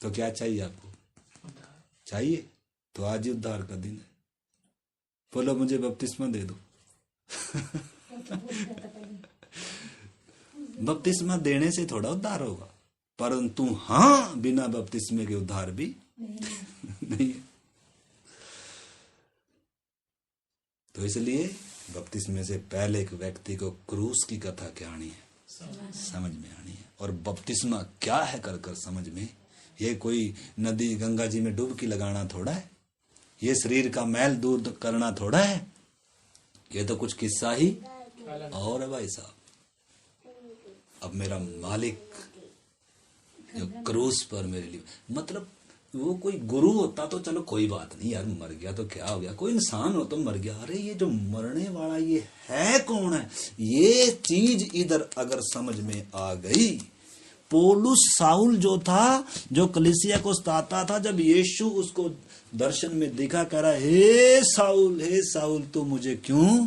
तो क्या चाहिए आपको? चाहिए तो आज ही उद्धार का दिन है। बोलो मुझे बपतिस्मा दे दो। बपतिस्मा देने से थोड़ा उद्धार होगा, परंतु हाँ बिना बपतिस्मे के उद्धार भी नहीं है। तो इसलिए बपतिस्मे से पहले एक व्यक्ति को क्रूस की कथा क्या आनी है, समझ में आनी है। और बपतिस्मा क्या है कर कर समझ में। ये कोई नदी गंगा जी में डुबकी लगाना थोड़ा है, ये शरीर का मैल दूर करना थोड़ा है, ये तो कुछ किस्सा ही और है भाई साहब। अब मेरा मालिक जो क्रूस पर मेरे लिए, मतलब वो कोई गुरु होता तो चलो कोई बात नहीं यार, मर गया तो क्या हो गया, कोई इंसान हो तो मर गया। अरे ये जो मरने वाला ये है कौन है, ये चीज इधर अगर समझ में आ गई। पौलुस साउल जो था, जो कलीसिया को सताता था, जब यीशु उसको दर्शन में दिखा, कह रहा हे साउल तू मुझे क्यों,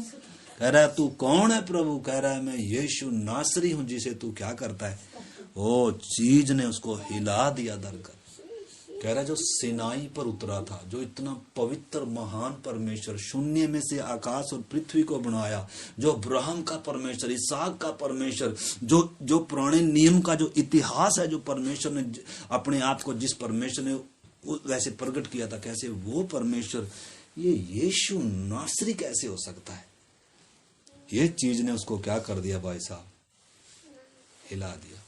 कह रहा है तू कौन है प्रभु, कह रहा है मैं यीशु नासरी हूं जिसे तू क्या करता है। वो चीज ने उसको हिला दिया दरकर। कह रहा जो सिनाई पर उतरा था, जो इतना पवित्र महान परमेश्वर, शून्य में से आकाश और पृथ्वी को बनाया, जो अब्राहम का परमेश्वर, इसहाक का परमेश्वर, जो पुराने नियम का जो इतिहास है, जो परमेश्वर ने अपने आप को जिस परमेश्वर ने वैसे प्रकट किया था, कैसे वो परमेश्वर ये यीशु नासरी कैसे हो सकता है। ये चीज ने उसको क्या कर दिया भाई साहब, हिला दिया।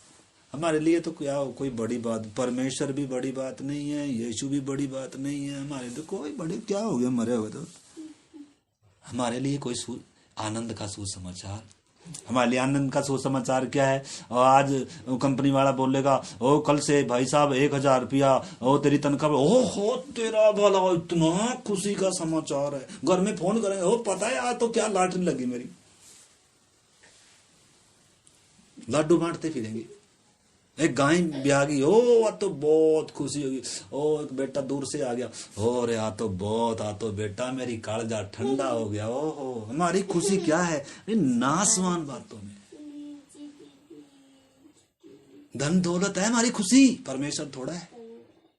हमारे लिए तो क्या कोई बड़ी बात, परमेश्वर भी बड़ी बात नहीं है, यीशु भी बड़ी बात नहीं है, हमारे तो कोई बड़ी क्या हो गया, मरे हुए तो हमारे लिए कोई आनंद का सुसमाचार। हमारे लिए आनंद का सुसमाचार क्या है, और आज कंपनी वाला बोलेगा ओ कल से भाई साहब 1000 रुपया ओ तेरी तनख्वाह, ओ हो तेरा भला, इतना खुशी का समाचार है। घर में फोन करेंगे, ओ पता है आज तो क्या लॉटरी लगी मेरी, लड्डू बांटते फिरेंगे। एक गाय ब्याह गई, ओ तो बहुत खुशी होगी, ओ एक बेटा दूर से आ गया, ओ रे आ तो बेटा मेरी कालजा ठंडा हो गया। ओ हो, हमारी खुशी क्या है नासवान बातों में। धन दौलत है हमारी खुशी, परमेश्वर थोड़ा है।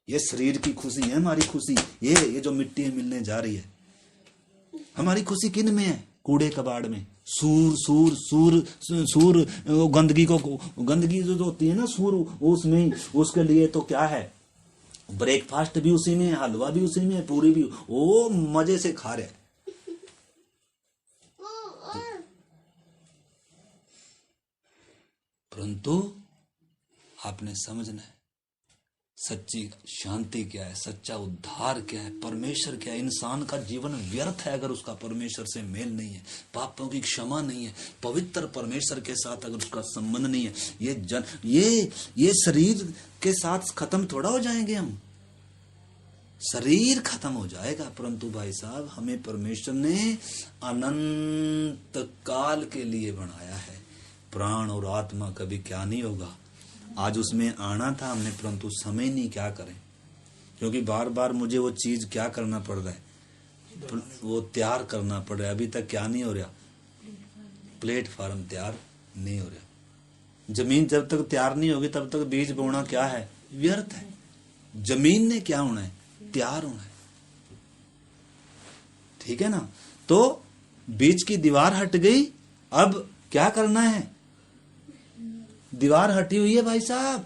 ये शरीर की खुशी है हमारी खुशी, ये जो मिट्टी में मिलने जा रही है। हमारी खुशी किन में है, कूड़े कबाड़ में। सूर गंदगी जो होती है ना सूर, उसमें उसके लिए तो क्या है, ब्रेकफास्ट भी उसी में है, हलवा भी उसी में है, पूरी भी ओ मजे से खा रहे। परंतु आपने समझना है सच्ची शांति क्या है, सच्चा उद्धार क्या है, परमेश्वर क्या है। इंसान का जीवन व्यर्थ है अगर उसका परमेश्वर से मेल नहीं है, पापों की क्षमा नहीं है, पवित्र परमेश्वर के साथ अगर उसका संबंध नहीं है। ये शरीर के साथ खत्म थोड़ा हो जाएंगे हम, शरीर खत्म हो जाएगा, परंतु भाई साहब हमें परमेश्वर ने अनंत काल के लिए बनाया है। प्राण और आत्मा कभी क्या नहीं होगा, आज उसमें आना था हमने, परंतु समय नहीं, क्या करें, क्योंकि बार बार मुझे वो चीज क्या करना पड़ रहा है, वो तैयार करना पड़ रहा है। अभी तक क्या नहीं हो रहा, प्लेटफार्म तैयार नहीं हो रहा। जमीन जब तक तैयार नहीं होगी तब तक बीज बोना क्या है, व्यर्थ है। जमीन ने क्या होना है, तैयार होना है, ठीक है ना। तो बीच की दीवार हट गई, अब क्या करना है, दीवार हटी हुई है भाई साहब,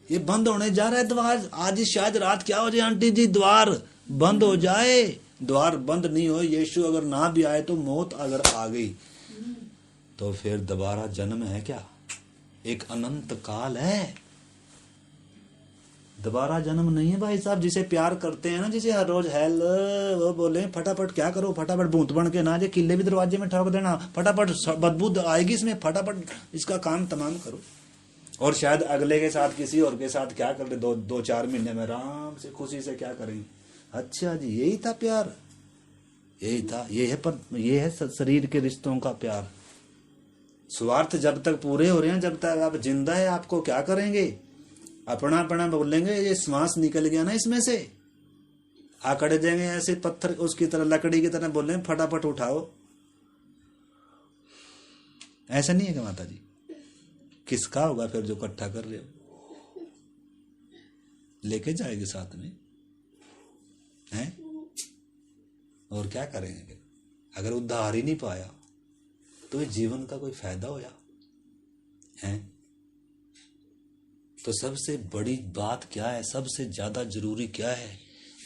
ये बंद होने जा रहा है द्वार। आज शायद रात क्या हो जाए आंटी जी, द्वार बंद हो जाए। द्वार बंद नहीं हो, यीशु अगर ना भी आए तो मौत अगर आ गई तो फिर दोबारा जन्म है क्या, एक अनंत काल है, दोबारा जन्म नहीं है भाई साहब। जिसे प्यार करते हैं ना, जिसे हर रोज हेल वो बोले फटाफट क्या करो, फटाफट भूत बन के ना जे किले भी दरवाजे में ठोक देना, फटाफट बदबू आएगी इसमें, फटाफट इसका काम तमाम करो। और शायद अगले के साथ किसी और के साथ क्या कर ले, दो चार महीने में आराम से खुशी से क्या करेंगे। अच्छा जी, यही था प्यार, यही था, ये है शरीर के रिश्तों का प्यार। स्वार्थ जब तक पूरे हो रहे हैं, जब तक आप जिंदा है, आपको क्या करेंगे, अपना अपना बोलेंगे। ये श्वास निकल गया ना इसमें से, आकड़ जाएंगे ऐसे पत्थर उसकी तरह, लकड़ी की तरह बोलेंगे फटाफट उठाओ। ऐसा नहीं है कि माता जी, किसका होगा फिर जो इकट्ठा कर रहे हो, लेके जाएगी साथ में हैं। और क्या करेंगे फिर, अगर उद्धार ही नहीं पाया तो ये जीवन का कोई फायदा होया है। तो सबसे बड़ी बात क्या है, सबसे ज्यादा जरूरी क्या है,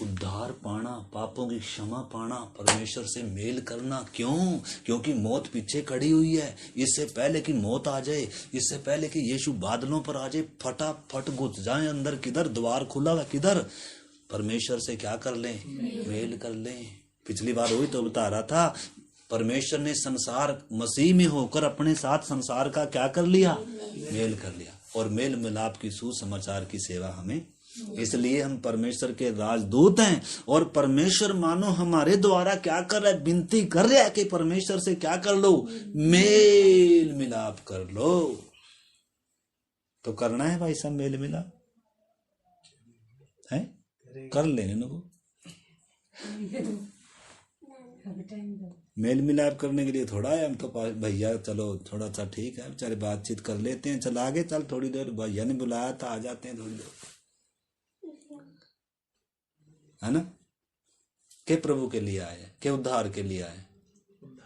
उद्धार पाना, पापों की क्षमा पाना, परमेश्वर से मेल करना। क्यों, क्योंकि मौत पीछे खड़ी हुई है। इससे पहले कि मौत आ जाए, इससे पहले कि यीशु बादलों पर आ जाए, फटाफट घुस जाए अंदर। किधर, द्वार खुला हुआ, किधर, परमेश्वर से क्या कर लें, मेल कर लें। पिछली बार वही तो बता रहा था, परमेश्वर ने संसार मसीह में होकर अपने साथ संसार का क्या कर लिया, मेल कर लिया। और मेल मिलाप की सुसमाचार की सेवा हमें, इसलिए हम परमेश्वर के राजदूत हैं। और परमेश्वर मानो हमारे द्वारा क्या कर रहा है, विनती कर रहा है कि परमेश्वर से क्या कर लो, मेल मिलाप कर लो। तो करना है भाई साहब मेल मिलाप, है कर लेने को। मेल मिलाप करने के लिए थोड़ा है, हम तो भैया चलो थोड़ा सा ठीक है बेचारे बातचीत कर लेते हैं, चल आगे चल, थोड़ी देर भैया ने बुलाया था आ जाते हैं थोड़ी देर, है ना। के प्रभु के लिए आए, के उद्धार के लिए आए,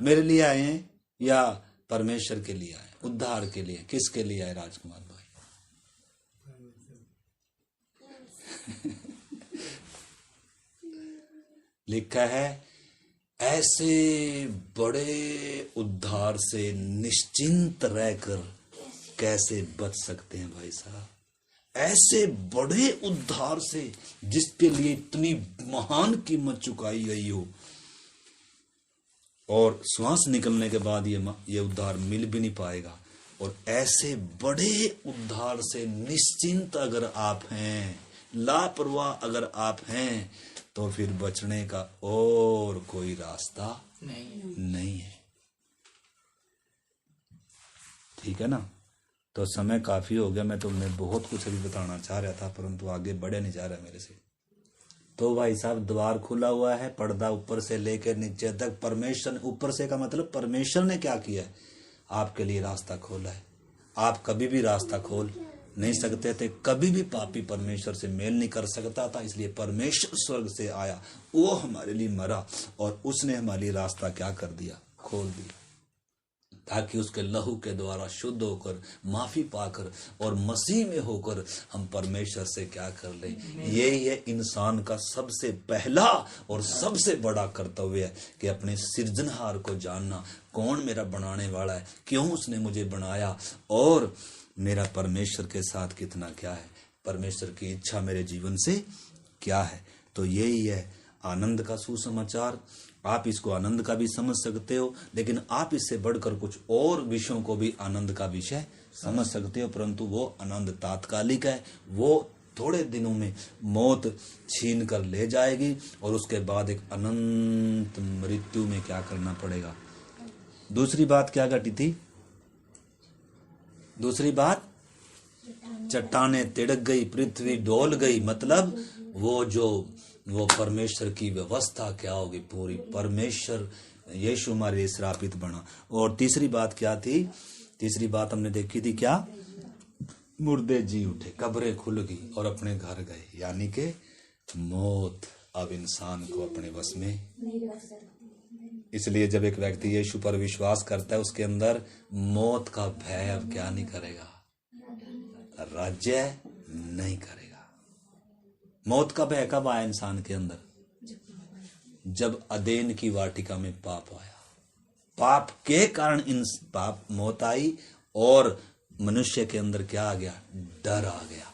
मेरे लिए आए हैं या परमेश्वर के लिए आए, उद्धार के लिए, किसके लिए आए राजकुमार भाई? लिखा है ऐसे बड़े उद्धार से निश्चिंत रहकर कैसे बच सकते हैं भाई साहब। ऐसे बड़े उद्धार से जिसके लिए इतनी महान कीमत चुकाई गई हो, और श्वास निकलने के बाद ये उद्धार मिल भी नहीं पाएगा। और ऐसे बड़े उद्धार से निश्चिंत अगर आप हैं, लापरवाह अगर आप हैं, तो फिर बचने का और कोई रास्ता नहीं है। ठीक है ना। तो समय काफी हो गया, मैं बहुत कुछ अभी बताना चाह रहा था, परंतु आगे बढ़े नहीं जा रहा मेरे से। तो भाई साहब द्वार खुला हुआ है, पर्दा ऊपर से लेकर नीचे तक परमेश्वर, ऊपर से का मतलब परमेश्वर ने क्या किया है, आपके लिए रास्ता खोला है। आप कभी भी रास्ता खोल नहीं सकते थे, कभी भी पापी परमेश्वर से मेल नहीं कर सकता था, इसलिए परमेश्वर स्वर्ग से आया, वो हमारे लिए मरा और उसने हमारे लिए रास्ता क्या कर दिया, खोल दिया, ताकि उसके लहू के द्वारा शुद्ध होकर, माफी पाकर और मसीह में होकर हम परमेश्वर से क्या कर लें। यही है इंसान का सबसे पहला और सबसे बड़ा कर्तव्य है कि अपने सृजनहार को जानना, कौन मेरा बनाने वाला है, क्यों उसने मुझे बनाया, और मेरा परमेश्वर के साथ कितना क्या है, परमेश्वर की इच्छा मेरे जीवन से क्या है। तो यही है आनंद का सुसमाचार। आप इसको आनंद का भी समझ सकते हो, लेकिन आप इससे बढ़कर कुछ और विषयों को भी आनंद का विषय समझ सकते हो, परंतु वो आनंद तात्कालिक है। वो थोड़े दिनों में मौत छीन कर ले जाएगी और उसके बाद एक अनंत मृत्यु में क्या करना पड़ेगा। दूसरी बात क्या घटी थी? दूसरी बात, चट्टानें तिड़क गई, पृथ्वी डोल गई, मतलब वो परमेश्वर की व्यवस्था क्या होगी पूरी। परमेश्वर यीशु हमारे लिए श्रापित बना। और तीसरी बात क्या थी? तीसरी बात हमने देखी थी क्या? मुर्दे जी उठे, कब्रें खुल गई और अपने घर गए, यानी कि मौत अब इंसान को अपने वश में। इसलिए जब एक व्यक्ति यीशु पर विश्वास करता है, उसके अंदर मौत का भय अब क्या नहीं करेगा, राज्य नहीं करेगा। मौत का भय कब आया इंसान के अंदर? जब अदेन की वाटिका में पाप आया। पाप के कारण मौत आई और मनुष्य के अंदर क्या आ गया? डर आ गया।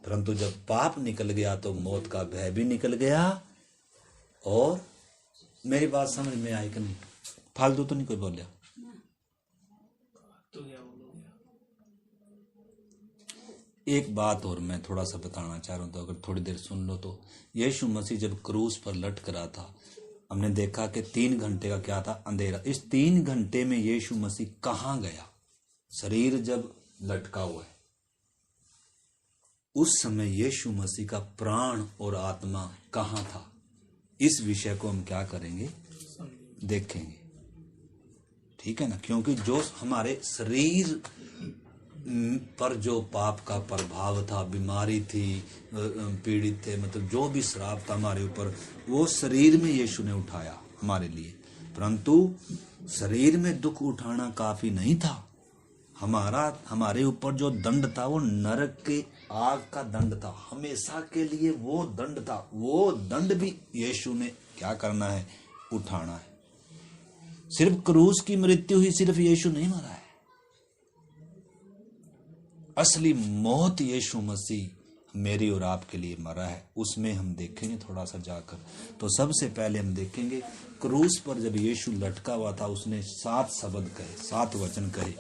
परंतु जब पाप निकल गया तो मौत का भय भी निकल गया। और मेरी बात समझ में आई कि नहीं? फालतू तो नहीं कोई बोलिया? एक बात और मैं थोड़ा सा बताना चाह रहा हूं, तो अगर थोड़ी देर सुन लो तो। यीशु मसीह जब क्रूस पर लटक रहा था, हमने देखा कि 3 घंटे का क्या था? अंधेरा। इस 3 घंटे में यीशु मसीह कहां गया? शरीर जब लटका हुआ है, उस समय यीशु मसीह का प्राण और आत्मा कहां था? इस विषय को हम क्या करेंगे? देखेंगे। ठीक है ना? क्योंकि जो हमारे शरीर पर जो पाप का प्रभाव था, बीमारी थी, पीड़ित थे, मतलब जो भी श्राप था हमारे ऊपर, वो शरीर में यीशु ने उठाया हमारे लिए। परंतु शरीर में दुख उठाना काफी नहीं था। हमारे ऊपर जो दंड था वो नरक के आग का दंड था, हमेशा के लिए वो दंड था। वो दंड भी यीशु ने क्या करना है? उठाना है। सिर्फ क्रूस की मृत्यु ही सिर्फ यीशु नहीं मरा है, असली मौत यीशु मसीह मेरी और आपके लिए मरा है। उसमें हम देखेंगे थोड़ा सा जाकर। तो सबसे पहले हम देखेंगे क्रूस पर जब यीशु लटका हुआ था, उसने 7 शब्द कहे, 7 वचन कहे।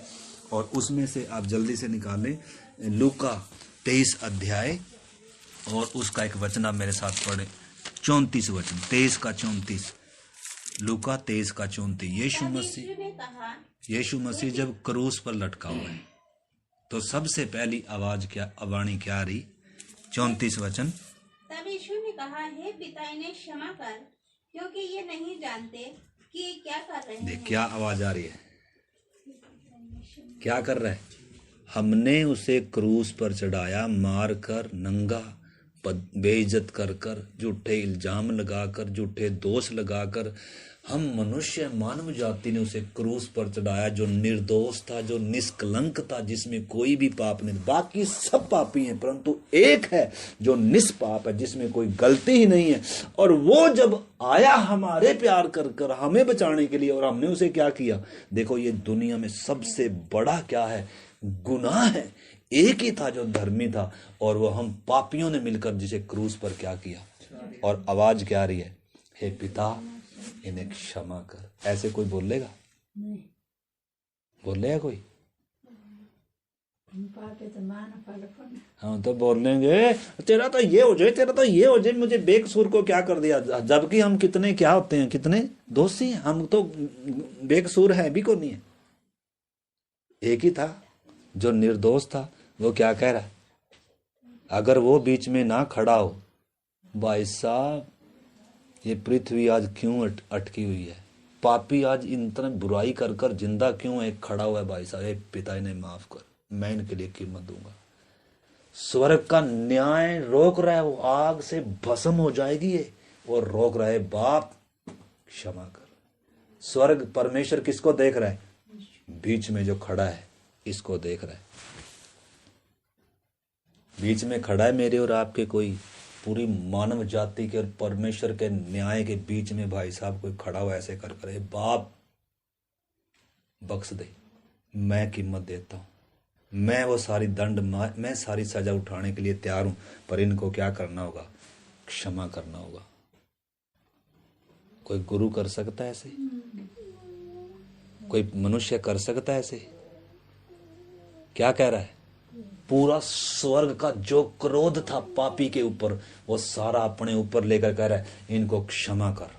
और उसमें से आप जल्दी से निकालें लूका 23 अध्याय और उसका एक वचन आप मेरे साथ पढ़े, 34 वचन, 23 का 34। लूका 23 का 34। यीशु मसीह जब क्रूस पर लटका हुआ है तो सबसे पहली आवाज क्या, वाणी क्या आ रही? 34 वचन। तब यीशु ने कहा, हे पिता, इन्हें क्षमा कर, क्योंकि ये नहीं जानते कि क्या कर रहे हैं। क्या आवाज आ रही है? क्या कर रहा है? हमने उसे क्रूस पर चढ़ाया, मार कर, नंगा, बेइज्जत कर कर, झूठे इल्जाम लगाकर, झूठे दोष लगाकर, हम मनुष्य मानव जाति ने उसे क्रूस पर चढ़ाया, जो निर्दोष था, जो निष्कलंक था, जिसमें कोई भी पाप नहीं। बाकी सब पापी हैं, परंतु एक है जो निष्पाप है, जिसमें कोई गलती ही नहीं है। और वो जब आया हमारे प्यार कर कर हमें बचाने के लिए, और हमने उसे क्या किया? देखो, ये दुनिया में सबसे बड़ा क्या है? गुनाह है। एक ही था जो धर्मी था, और वो हम पापियों ने मिलकर जिसे क्रूस पर क्या किया। और आवाज क्या आ रही है? हे पिता, इन्हें क्षमा कर। ऐसे कोई बोलेगा? बोलेगा कोई? हाँ, तो बोलेंगे तेरा तो ये हो जाए, तेरा तो ये हो जाए, मुझे बेकसूर को क्या कर दिया। जबकि हम कितने क्या होते हैं, कितने दोषी हैं। हम तो बेकसूर है भी को नहीं है। एक ही था जो निर्दोष था। वो क्या कह रहा है? अगर वो बीच में ना खड़ा हो, भाई साहब, ये पृथ्वी आज क्यों अटकी हुई है? पापी आज इतना बुराई कर कर जिंदा क्यों है? खड़ा हुआ है, भाई साहब, पिता इन्हें माफ कर, मैं इनके लिए कीमत दूंगा। स्वर्ग का न्याय रोक रहा है, वो आग से भस्म हो जाएगी ये, और रोक रहा है, बाप क्षमा कर। स्वर्ग, परमेश्वर किसको देख रहा है? बीच में जो खड़ा है इसको देख रहा है। बीच में खड़ा है मेरे और आपके, कोई पूरी मानव जाति के और परमेश्वर के न्याय के बीच में भाई साहब कोई खड़ा हुआ ऐसे कर करे, बाप बख्श दे, मैं कीमत देता हूं, मैं वो सारी मैं सारी सजा उठाने के लिए तैयार हूं, पर इनको क्या करना होगा? क्षमा करना होगा। कोई गुरु कर सकता है ऐसे? कोई मनुष्य कर सकता है ऐसे? क्या कह रहा है? पूरा स्वर्ग का जो क्रोध था पापी के ऊपर, वो सारा अपने ऊपर लेकर कह रहा है, इनको क्षमा कर,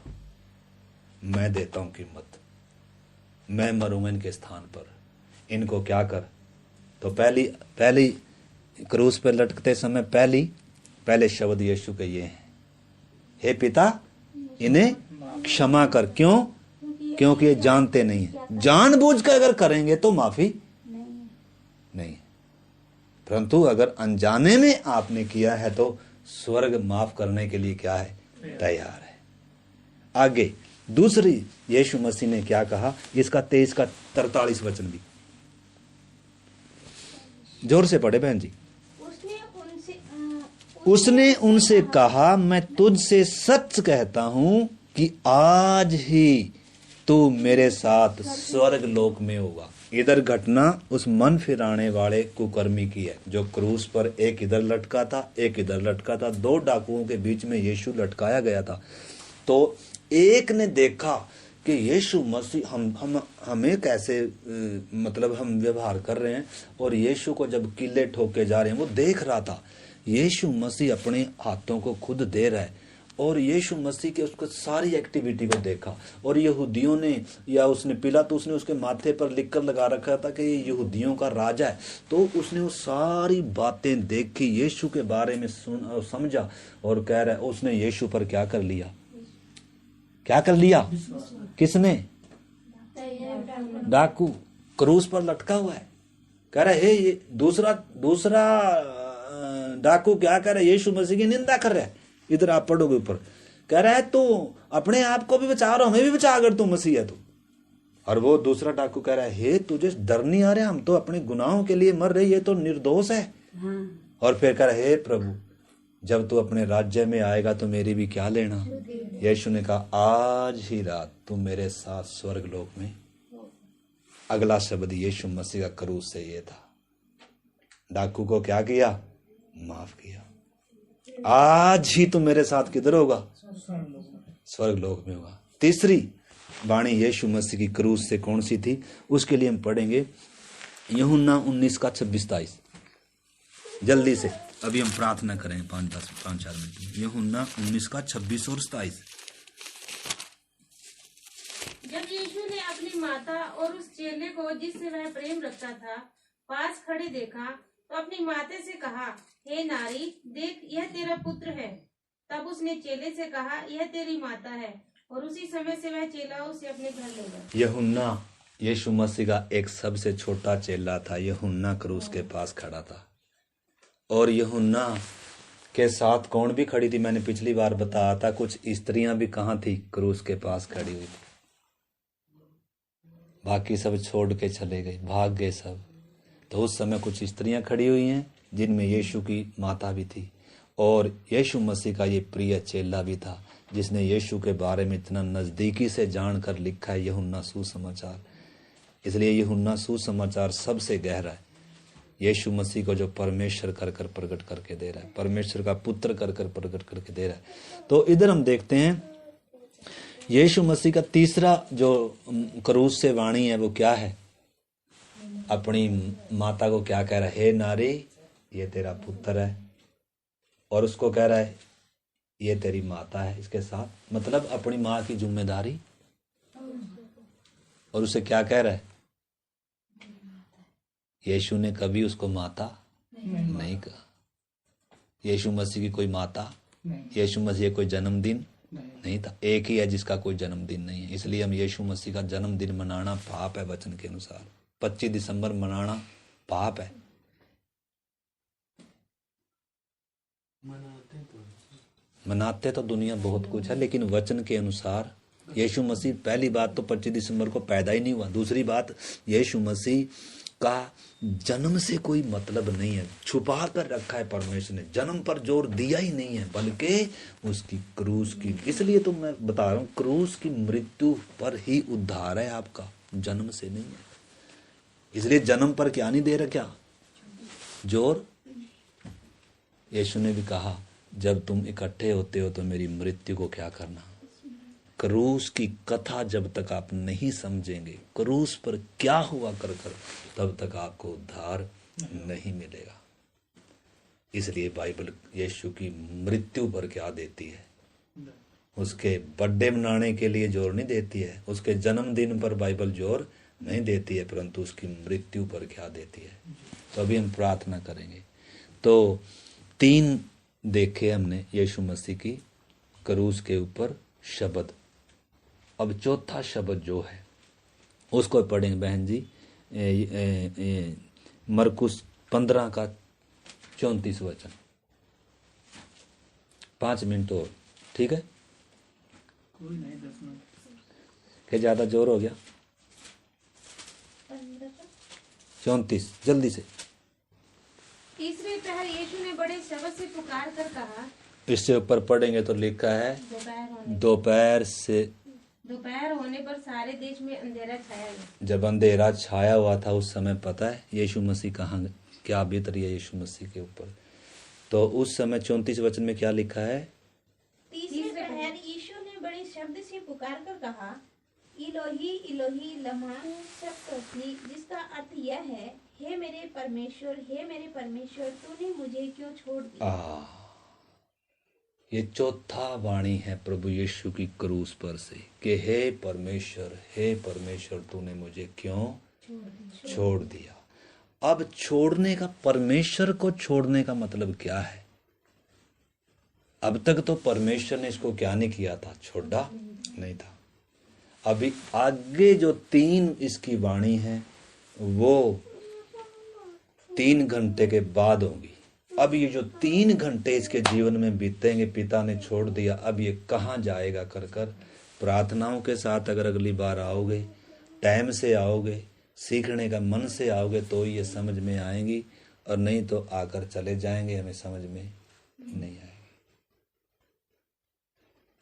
मैं देता हूं कीमत, मैं मरूंगा इनके स्थान पर, इनको क्या कर। तो पहली क्रूस पर लटकते समय पहले शब्द यीशु के ये हैं, हे पिता इन्हें क्षमा कर। क्यों? क्योंकि ये जानते नहीं है। जानबूझकर अगर करेंगे तो माफी नहीं, परंतु अगर अनजाने में आपने किया है तो स्वर्ग माफ करने के लिए क्या है? तैयार है। आगे दूसरी यीशु मसीह ने क्या कहा? इसका 23 का 43 वचन भी जोर से पढ़े बहन जी। उसने उनसे कहा, मैं तुझसे सच कहता हूं कि आज ही तू मेरे साथ स्वर्ग लोक में होगा। इधर घटना उस मन फिराने वाले कुकर्मी की है, जो क्रूस पर एक इधर लटका था, एक इधर लटका था, दो डाकुओं के बीच में यीशु लटकाया गया था। तो एक ने देखा कि यीशु मसीह हमें कैसे मतलब हम व्यवहार कर रहे हैं, और यीशु को जब किले ठोके जा रहे हैं वो देख रहा था। यीशु मसीह अपने हाथों को खुद दे रहा है, और यीशु मसीह के उसको सारी एक्टिविटी को देखा। और यहूदियों ने, या उसने पिलातुस ने उसके माथे पर लिखकर लगा रखा था कि ये यहूदियों का राजा है, तो उसने वो सारी बातें देखी, यीशु के बारे में समझा, और कह रहा है उसने यीशु पर क्या कर लिया? क्या कर लिया? किसने? डाकू क्रूस पर लटका हुआ है। कह रहा है ये दूसरा डाकू क्या कर रहा है? यीशु मसीह की निंदा कर रहा है। इधर आप पढ़ोगे ऊपर, कह रहा है तू अपने आप को भी बचा रहा, हमें भी बचा अगर तू मसीह है तो। और वो दूसरा डाकू कह रहा है, हे तुझे डर नहीं आ रहा? हम तो अपने गुनाहों के लिए मर रही है, तो निर्दोष है। और फिर कह रहा है, हे प्रभु जब तू अपने राज्य में आएगा तो मेरी भी क्या लेना? यीशु ने कहा, आज ही रात तू मेरे साथ स्वर्ग लोक में। अगला शब्द यीशु मसीह का क्रूस से ये था, डाकू को क्या किया? माफ किया। आज ही तू मेरे साथ किधर होगा? स्वर्ग लोक में होगा। तीसरी वाणी यीशु मसीह की क्रूस से कौन सी थी? उसके लिए हम पढ़ेंगे यूहन्ना 19 का 26-27। जल्दी से अभी हम प्रार्थना करें 5-4 मिनट। यूहन्ना 19 का 26 और 27। जब यीशु ने अपनी माता और उस चेले को जिससे वह प्रेम रखता था पास खड़े देखा, तो अपनी माता से कहा, हे नारी, देख यह तेरा पुत्र है। तब उसने चेले से कहा, यह तेरी माता है। और उसी समय से वह चेला उसे अपने घर ले गया। यूहन्ना यीशु मसीह का एक सबसे छोटा चेला था। यूहन्ना क्रूस के पास खड़ा था, और यूहन्ना के साथ कौन भी खड़ी थी? मैंने पिछली बार बताया था, कुछ स्त्रियां भी कहाँ थी? क्रूस के पास खड़ी हुई थी। बाकी सब छोड़ के चले गए, भाग गए सब। तो उस समय कुछ स्त्रियां खड़ी हुई हैं, जिनमें यीशु की माता भी थी, और यीशु मसीह का ये प्रिय चेला भी था, जिसने यीशु के बारे में इतना नजदीकी से जानकर लिखा है यूहन्ना सुसमाचार। इसलिए यूहन्ना सुसमाचार सबसे गहरा है। यीशु मसीह को जो परमेश्वर कर कर प्रकट करके दे रहा है, परमेश्वर का पुत्र कर कर प्रकट करके दे रहा है। तो इधर हम देखते हैं यीशु मसीह का तीसरा जो क्रूस से वाणी है वो क्या है? अपनी माता को क्या कह रहा है? हे नारी, ये तेरा पुत्र है। और उसको कह रहा है, ये तेरी माता है। इसके साथ मतलब अपनी माँ की जिम्मेदारी। और उसे क्या कह रहा है? यीशु ने कभी उसको माता नहीं कहा। यीशु मसीह की कोई माता, यीशु मसीह कोई जन्मदिन नहीं था। एक ही है जिसका कोई जन्मदिन नहीं है। इसलिए हम यीशु मसीह का जन्मदिन मनाना पाप है वचन के अनुसार। 25 दिसंबर मनाना पाप है। मनाते तो दुनिया बहुत कुछ है, लेकिन वचन के अनुसार यीशु मसीह, पहली बात तो 25 दिसंबर को पैदा ही नहीं हुआ। दूसरी बात, यीशु मसीह का जन्म से कोई मतलब नहीं है, छुपा कर रखा है परमेश्वर ने। जन्म पर जोर दिया ही नहीं है, बल्कि उसकी क्रूस की। इसलिए तो मैं बता रहा हूँ, क्रूस की मृत्यु पर ही उद्धार है आपका, जन्म से नहीं है। इसलिए जन्म पर क्या नहीं दे रहा? क्या जोर। यीशु ने भी कहा जब तुम इकट्ठे होते हो तो मेरी मृत्यु को क्या करना। क्रूस की कथा जब तक आप नहीं समझेंगे, क्रूस पर क्या हुआ कर तब तक आपको उद्धार नहीं मिलेगा। इसलिए बाइबल यीशु की मृत्यु पर क्या देती है, उसके बर्थडे मनाने के लिए जोर नहीं देती है, उसके जन्मदिन पर बाइबल जोर नहीं देती है, परंतु उसकी मृत्यु पर क्या देती है। तो अभी हम प्रार्थना करेंगे। तो 3 देखे हमने यीशु मसीह की क्रूस के ऊपर शब्द। अब चौथा शब्द जो है उसको पढ़ेंगे बहन जी, मरकुस 15 का 34 वचन। 5 मिनट और, ठीक है? क्या ज्यादा जोर हो गया? 34 जल्दी से। तीसरे पहर यीशु ने बड़े शब्द से पुकार कर कहा। इससे ऊपर पढ़ेंगे तो लिखा है दोपहर होने पर सारे देश में अंधेरा छाया गया। जब अंधेरा छाया हुआ था उस समय पता है यीशु मसीह कहाँ क्या बीत रही है यीशु मसीह के ऊपर। तो उस समय 34 वचन में क्या लिखा है? तीसरे पहर यीशु ने बड़े शब्द से पुकार कर कहा, इलोही इलोही लमा शबक्तनी, जिसका अर्थ यह है, हे मेरे परमेश्वर तूने मुझे क्यों छोड़ दिया। ये चौथा वाणी है प्रभु यीशु की क्रूस पर से कि हे परमेश्वर तूने मुझे क्यों छोड़ दिया। अब छोड़ने का, परमेश्वर को छोड़ने का मतलब क्या है? अब तक तो परमेश्वर ने इसको क्या नहीं किया था, छोड़ा नहीं था। अभी आगे जो 3 इसकी वाणी है वो 3 घंटे के बाद होगी। अब ये जो 3 घंटे इसके जीवन में बीतेंगे, पिता ने छोड़ दिया, अब ये कहाँ जाएगा कर प्रार्थनाओं के साथ अगर अगली बार आओगे, टाइम से आओगे, सीखने का मन से आओगे तो ये समझ में आएंगी, और नहीं तो आकर चले जाएंगे, हमें समझ में नहीं आएगी।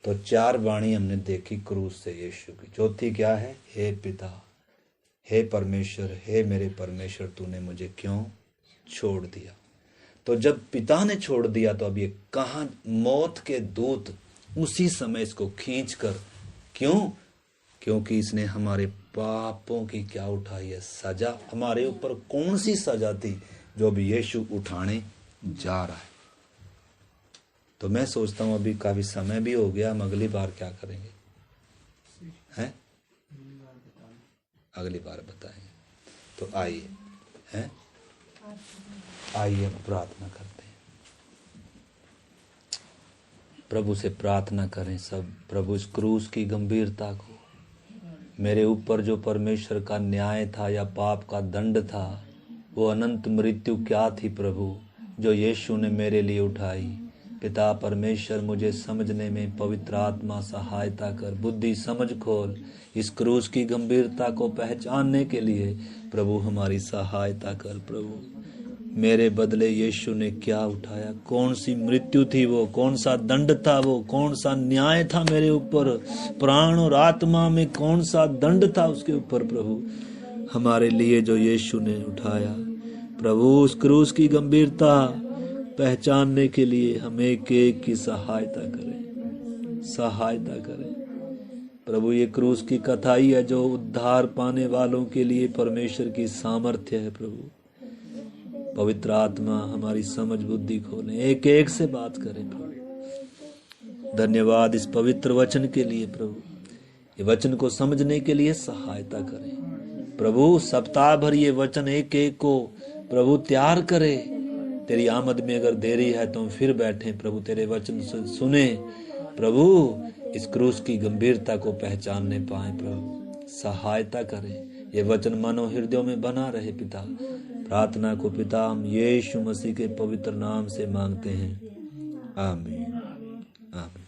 तो 4 वाणी हमने देखी क्रूस से यीशु की। चौथी क्या है? हे पिता, हे परमेश्वर, हे मेरे परमेश्वर तूने मुझे क्यों छोड़ दिया। तो जब पिता ने छोड़ दिया तो अब ये कहाँ, मौत के दूत उसी समय इसको खींचकर, क्यों? क्योंकि इसने हमारे पापों की क्या उठाई है, सजा। हमारे ऊपर कौन सी सजा थी जो अभी यीशु उठाने जा रहा है। तो मैं सोचता हूं अभी काफी समय भी हो गया, हम अगली बार क्या करेंगे हैं? अगली बार बताएंगे। तो आइए हैं, आइए हम प्रार्थना करते हैं, प्रभु से प्रार्थना करें सब। प्रभु इस क्रूस की गंभीरता को, मेरे ऊपर जो परमेश्वर का न्याय था या पाप का दंड था, वो अनंत मृत्यु क्या थी प्रभु, जो यीशु ने मेरे लिए उठाई। पिता परमेश्वर मुझे समझने में पवित्र आत्मा सहायता कर, बुद्धि समझ खोल, इस क्रूस की गंभीरता को पहचानने के लिए प्रभु हमारी सहायता कर। प्रभु मेरे बदले यीशु ने क्या उठाया, कौन सी मृत्यु थी वो, कौन सा दंड था वो, कौन सा न्याय था मेरे ऊपर, प्राण और आत्मा में कौन सा दंड था उसके ऊपर प्रभु हमारे लिए जो यीशु ने उठाया। प्रभु उस क्रूस की गंभीरता पहचानने के लिए हम एक एक की सहायता करें प्रभु। ये क्रूस की कथा ही है जो उद्धार पाने वालों के लिए परमेश्वर की सामर्थ्य है। प्रभु पवित्र आत्मा हमारी समझ बुद्धि खोले, एक एक से बात करें प्रभु। धन्यवाद इस पवित्र वचन के लिए प्रभु, ये वचन को समझने के लिए सहायता करें प्रभु। सप्ताह भर ये वचन एक एक को प्रभु तैयार करे। तेरी आमद में अगर देरी है तो हम फिर बैठे प्रभु, तेरे वचन सुने प्रभु, इस क्रूस की गंभीरता को पहचानने पाए प्रभु। सहायता करें, ये वचन मानो हृदयों में बना रहे पिता। प्रार्थना को पिता हम यीशु मसीह के पवित्र नाम से मांगते हैं, आमीन आमीन।